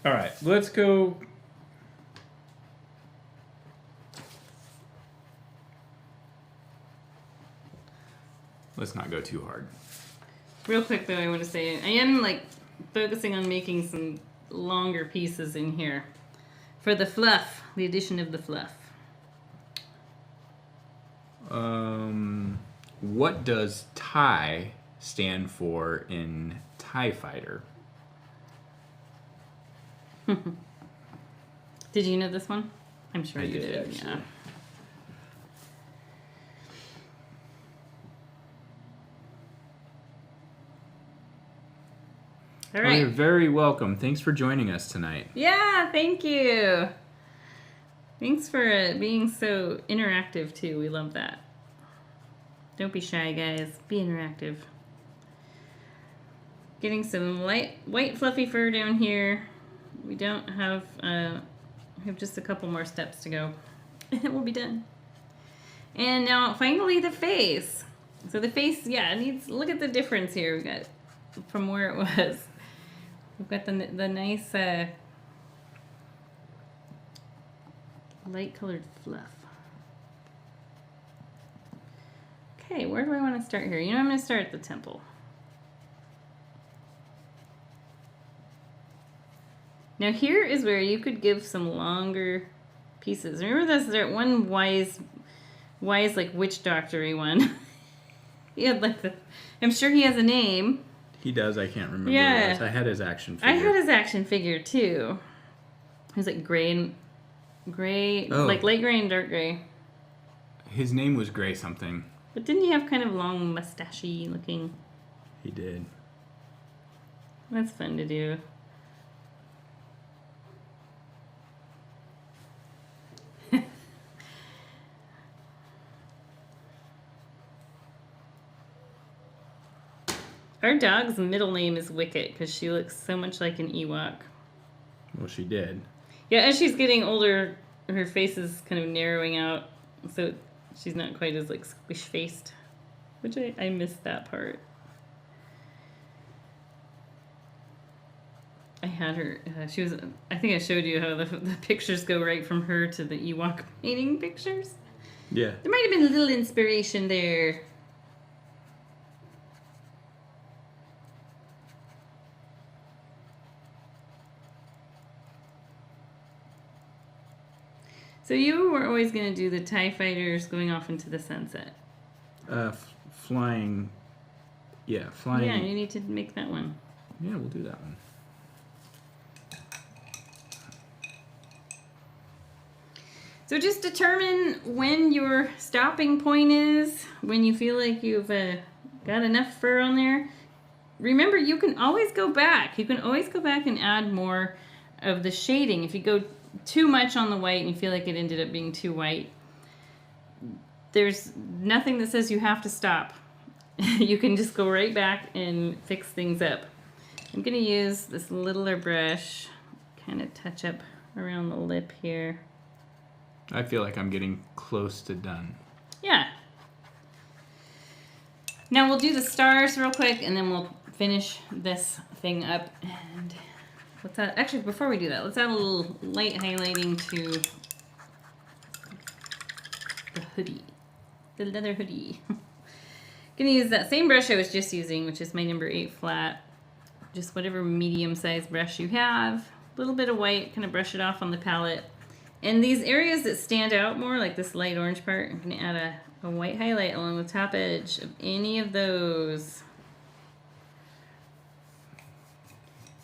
All right, let's go. Let's not go too hard.
Real quick though, I want to say I am like focusing on making some longer pieces in here for the fluff, the addition of the fluff.
What does TIE stand for in TIE Fighter?
Did you know this one? I'm sure
I
you
did,
did.
actually.
Yeah. All
Well, you're
right.
very welcome. Thanks for joining us tonight.
Yeah, thank you. Thanks for being so interactive too. We love that. Don't be shy, guys. Be interactive. Getting some light white fluffy fur down here. We don't have, we have just a couple more steps to go. And it will be done. And now finally the face. So the face, yeah, it needs, look at the difference here. We got from where it was. We've got the nice light colored fluff. Okay, where do I want to start here? You know, I'm going to start at the temple. Now here is where you could give some longer pieces. Remember that one wise like witch doctor-y one? He had like I'm sure he has a name.
He does, I can't remember.
Yeah.
I had his action figure.
I had his action figure too. He was like gray, like light gray and dark gray.
His name was Gray something.
But didn't he have kind of long mustachy looking?
He did.
That's fun to do. Our dog's middle name is Wicket because she looks so much like an Ewok.
Well, she did.
Yeah, as she's getting older, her face is kind of narrowing out, so she's not quite as like squish-faced, which I missed that part. I had her, she was, I think I showed you how the pictures go right from her to the Ewok painting pictures.
Yeah.
There might have been a little inspiration there. So you were always going to do the TIE fighters going off into the sunset.
Flying. Yeah, flying.
Yeah, you need to make that one.
Yeah, we'll do that one.
So just determine when your stopping point is, when you feel like you've got enough fur on there. Remember, you can always go back. You can always go back and add more of the shading. If you go too much on the white and you feel like it ended up being too white, there's nothing that says you have to stop. You can just go right back and fix things up. I'm going to use this littler brush, kind of touch up around the lip here.
I feel like I'm getting close to done.
Yeah. Now we'll do the stars real quick and then we'll finish this thing up. And let's add, actually, before we do that, let's add a little light highlighting to the hoodie, the leather hoodie. Gonna use that same brush I was just using, which is my number 8 flat. Just whatever medium-sized brush you have. A little bit of white, kind of brush it off on the palette. And these areas that stand out more, like this light orange part, I'm gonna add a white highlight along the top edge of any of those.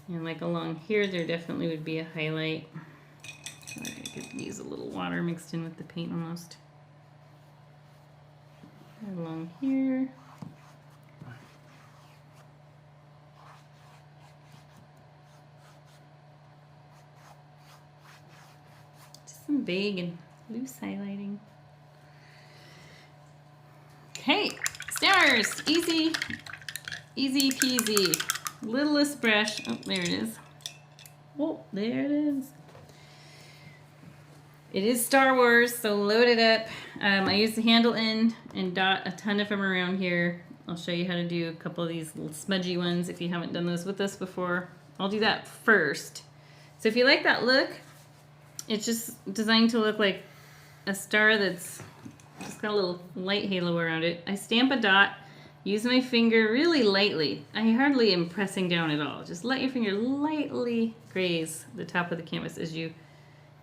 And like along here, there definitely would be a highlight. I could use a little water mixed in with the paint almost. Along here. Just some vague and loose highlighting. Okay, stars, easy peasy. Littlest brush. Oh, there it is. Oh, there it is. It is Star Wars, so load it up. I use the handle end and dot a ton of them around here. I'll show you how to do a couple of these little smudgy ones if you haven't done those with us before. I'll do that first. So if you like that look, it's just designed to look like a star that's just got a little light halo around it. I stamp a dot. Use my finger really lightly. I hardly am pressing down at all. Just let your finger lightly graze the top of the canvas as you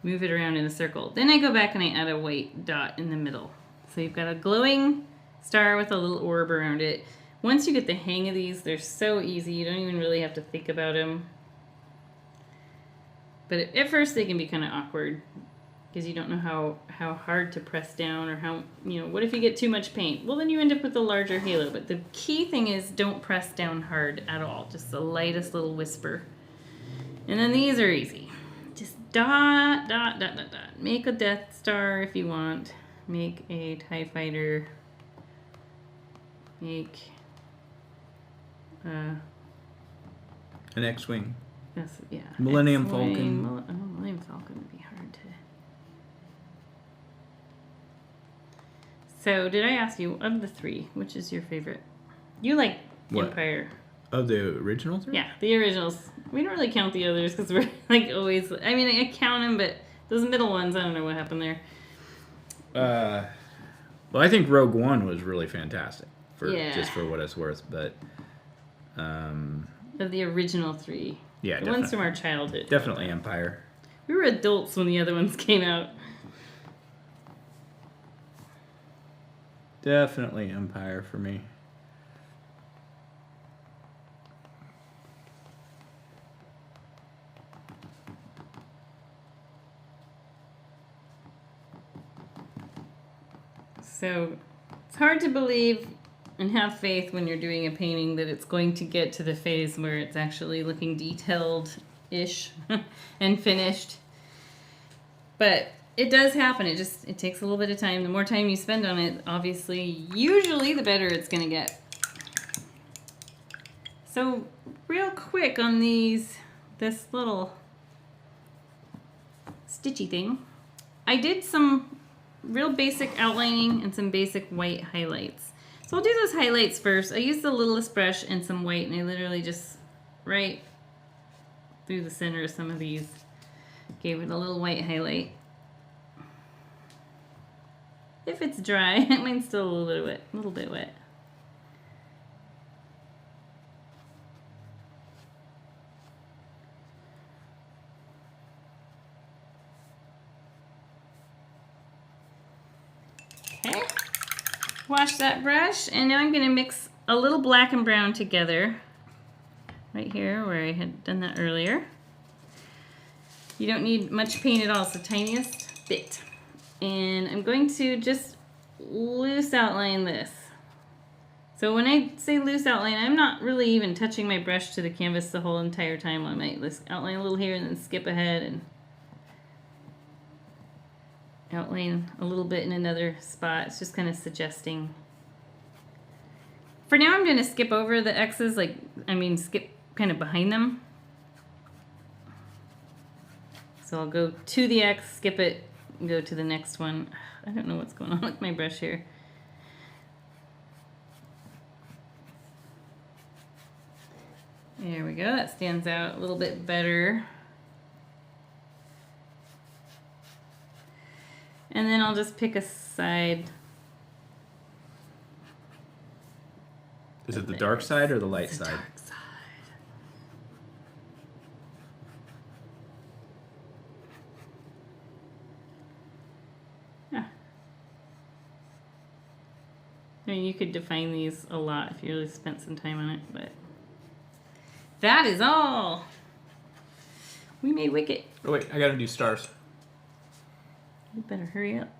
move it around in a circle. Then I go back and I add a white dot in the middle. So you've got a glowing star with a little orb around it. Once you get the hang of these, they're so easy. You don't even really have to think about them. But at first they can be kind of awkward because you don't know how hard to press down or how, what if you get too much paint? Well, then you end up with a larger halo. But the key thing is don't press down hard at all. Just the lightest little whisper. And then these are easy. Just dot, dot, dot, dot, dot. Make a Death Star if you want. Make a TIE Fighter. Make
An X-Wing.
Yes, yeah.
Millennium
X-Wing,
Falcon.
Millennium Falcon would be hard to... So, did I ask you, of the three, which is your favorite? You like
What?
Empire.
Of the original three?
Yeah, the originals. We don't really count the others because we're like always... I mean, I count them, but those middle ones, I don't know what happened there.
Well, I think Rogue One was really fantastic.
Yeah.
Just for what it's worth, but...
Of the original three.
Yeah,
the ones from our childhood.
Definitely Empire.
We were adults when the other ones came out.
Definitely Empire for me.
So it's hard to believe and have faith when you're doing a painting that it's going to get to the phase where it's actually looking detailed-ish and finished. But it does happen. It takes a little bit of time. The more time you spend on it, obviously, usually the better it's going to get. So real quick on this little stitchy thing, I did some real basic outlining and some basic white highlights. So I'll do those highlights first. I used the littlest brush and some white, and I literally just right through the center of some of these gave it a little white highlight. If it's dry, mine's still a little bit wet. Okay, wash that brush, and now I'm going to mix a little black and brown together right here where I had done that earlier. You don't need much paint at all, it's the tiniest bit. And I'm going to just loose outline this. So when I say loose outline, I'm not really even touching my brush to the canvas the whole entire time. I might outline a little here and then skip ahead and outline a little bit in another spot. It's just kind of suggesting. For now, I'm going to skip over the X's, skip kind of behind them. So I'll go to the X, skip it, and go to the next one. I don't know what's going on with my brush here. There we go. That stands out a little bit better. And then I'll just pick a side.
Is it the dark side or the light
It's the
side?
dark side. Yeah. I mean, you could define these a lot if you really spent some time on it, but that is all. We made Wicket.
Oh wait, I gotta do stars.
You better hurry up.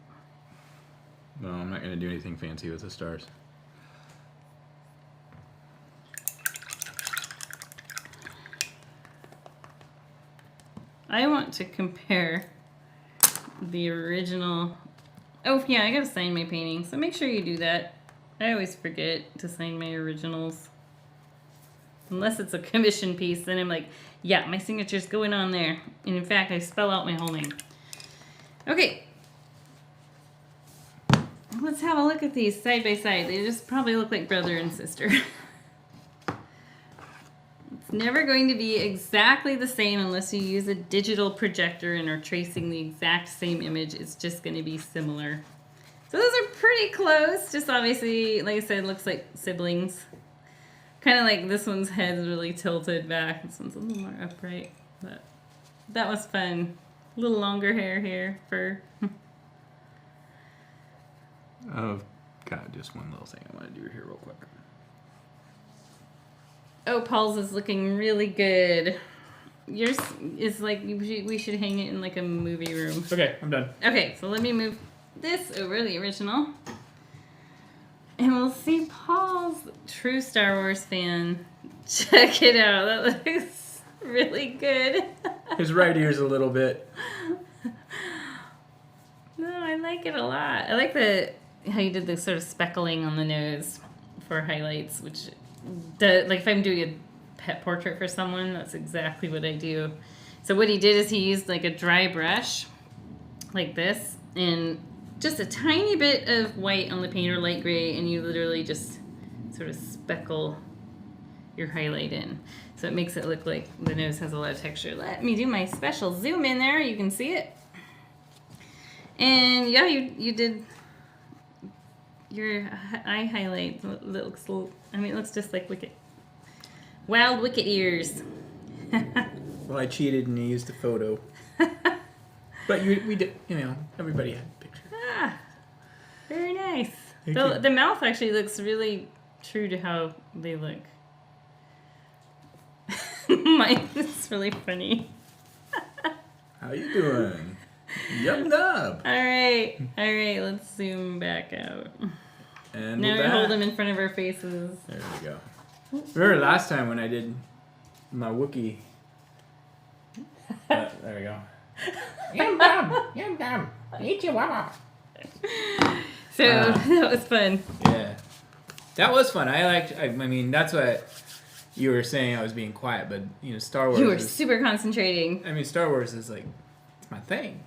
No, I'm not gonna do anything fancy with the stars.
I want to compare the original. Oh yeah, I gotta sign my painting, so make sure you do that. I always forget to sign my originals. Unless it's a commission piece, then I'm like, yeah, my signature's going on there. And in fact, I spell out my whole name. Okay. Let's have a look at these side by side. They just probably look like brother and sister. It's never going to be exactly the same unless you use a digital projector and are tracing the exact same image. It's just going to be similar. So those are pretty close. Just obviously, like I said, looks like siblings. Kind of like this one's head is really tilted back. This one's a little more upright. But that was fun. A little longer hair here, fur.
Oh, God, just one little thing I want to do here real quick.
Oh, Paul's is looking really good. Yours is like, we should hang it in like a movie room.
Okay, I'm done.
Okay, so let me move this over, the original. And we'll see Paul's true Star Wars fan. Check it out. That looks really good.
His right ear's a little bit.
No, I like it a lot. I like how you did the sort of speckling on the nose for highlights, which, like if I'm doing a pet portrait for someone, that's exactly what I do. So what he did is he used like a dry brush, like this, and just a tiny bit of white on the paint or light gray, and you literally just sort of speckle your highlight in. So it makes it look like the nose has a lot of texture. Let me do my special zoom in there. You can see it. And yeah, you did your eye highlight. It looks, I mean, it looks just like wild wicked ears.
Well, I cheated and used a photo. But we did, everybody had a picture.
Ah, very nice.
Thank you.
The mouth actually looks really true to how they look. Mine is really funny.
How you doing? Yum nub.
All right, let's zoom back out.
And
Now
with
we
that,
hold them in front of our faces.
there we go. Remember last time when I did my Wookiee? There we go. Yum nub. Eat your wop.
So that was fun.
Yeah, that was fun. I mean, that's what you were saying. I was being quiet, but Star Wars.
You were
is,
super concentrating.
I mean, Star Wars is like it's my thing.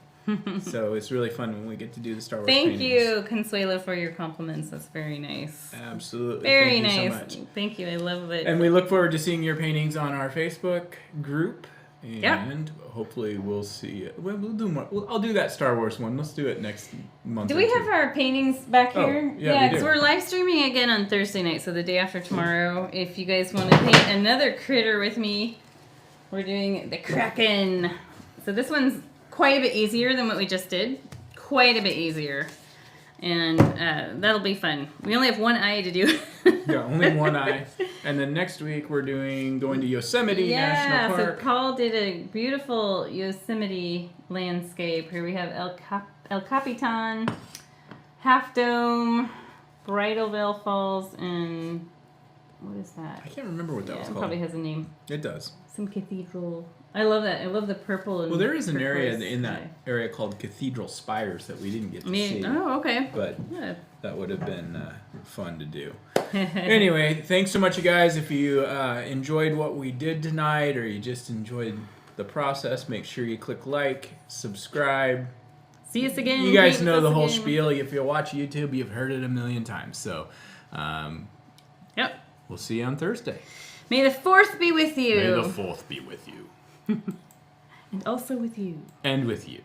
So it's really fun when we get to do the Star Wars.
Thank
paintings.
you, Consuelo, for your compliments. That's very nice.
Absolutely.
Very
Thank you
nice.
so much.
Thank you. I love it.
And we look forward to seeing your paintings on our Facebook group. And
Yep.
hopefully we'll see. We'll do more. I'll do that Star Wars one. Let's do it next month.
Do
or
we
two.
have our paintings back
Oh,
here?
yeah, we
because
do.
we're live streaming again on Thursday night, so the day after tomorrow. If you guys want to paint another critter with me, we're doing the Kraken. So this one's quite a bit easier than what we just did. Quite a bit easier. And that'll be fun. We only have one eye to do.
Yeah, only one eye. And then next week we're going to Yosemite National Park.
So Paul did a beautiful Yosemite landscape. Here we have El Capitan, Half Dome, Bridal Veil Falls, and what is that?
I can't remember what that was
It
called.
probably has a name.
It does.
Some cathedral. I love that. I love the purple and
Well, there is an area
turquoise
in that
sky.
area called Cathedral Spires that we didn't get to see.
Oh, okay.
But
Yeah.
that would have been fun to do. Anyway, thanks so much, you guys. If you enjoyed what we did tonight or you just enjoyed the process, make sure you click like, subscribe.
See us again.
You guys
Meet
know
with
the
us
whole
again.
spiel. If you watch YouTube, you've heard it a million times. So
Yep.
we'll see you on Thursday.
May the 4th be with you.
May the 4th be with you.
And also with you.
And with you.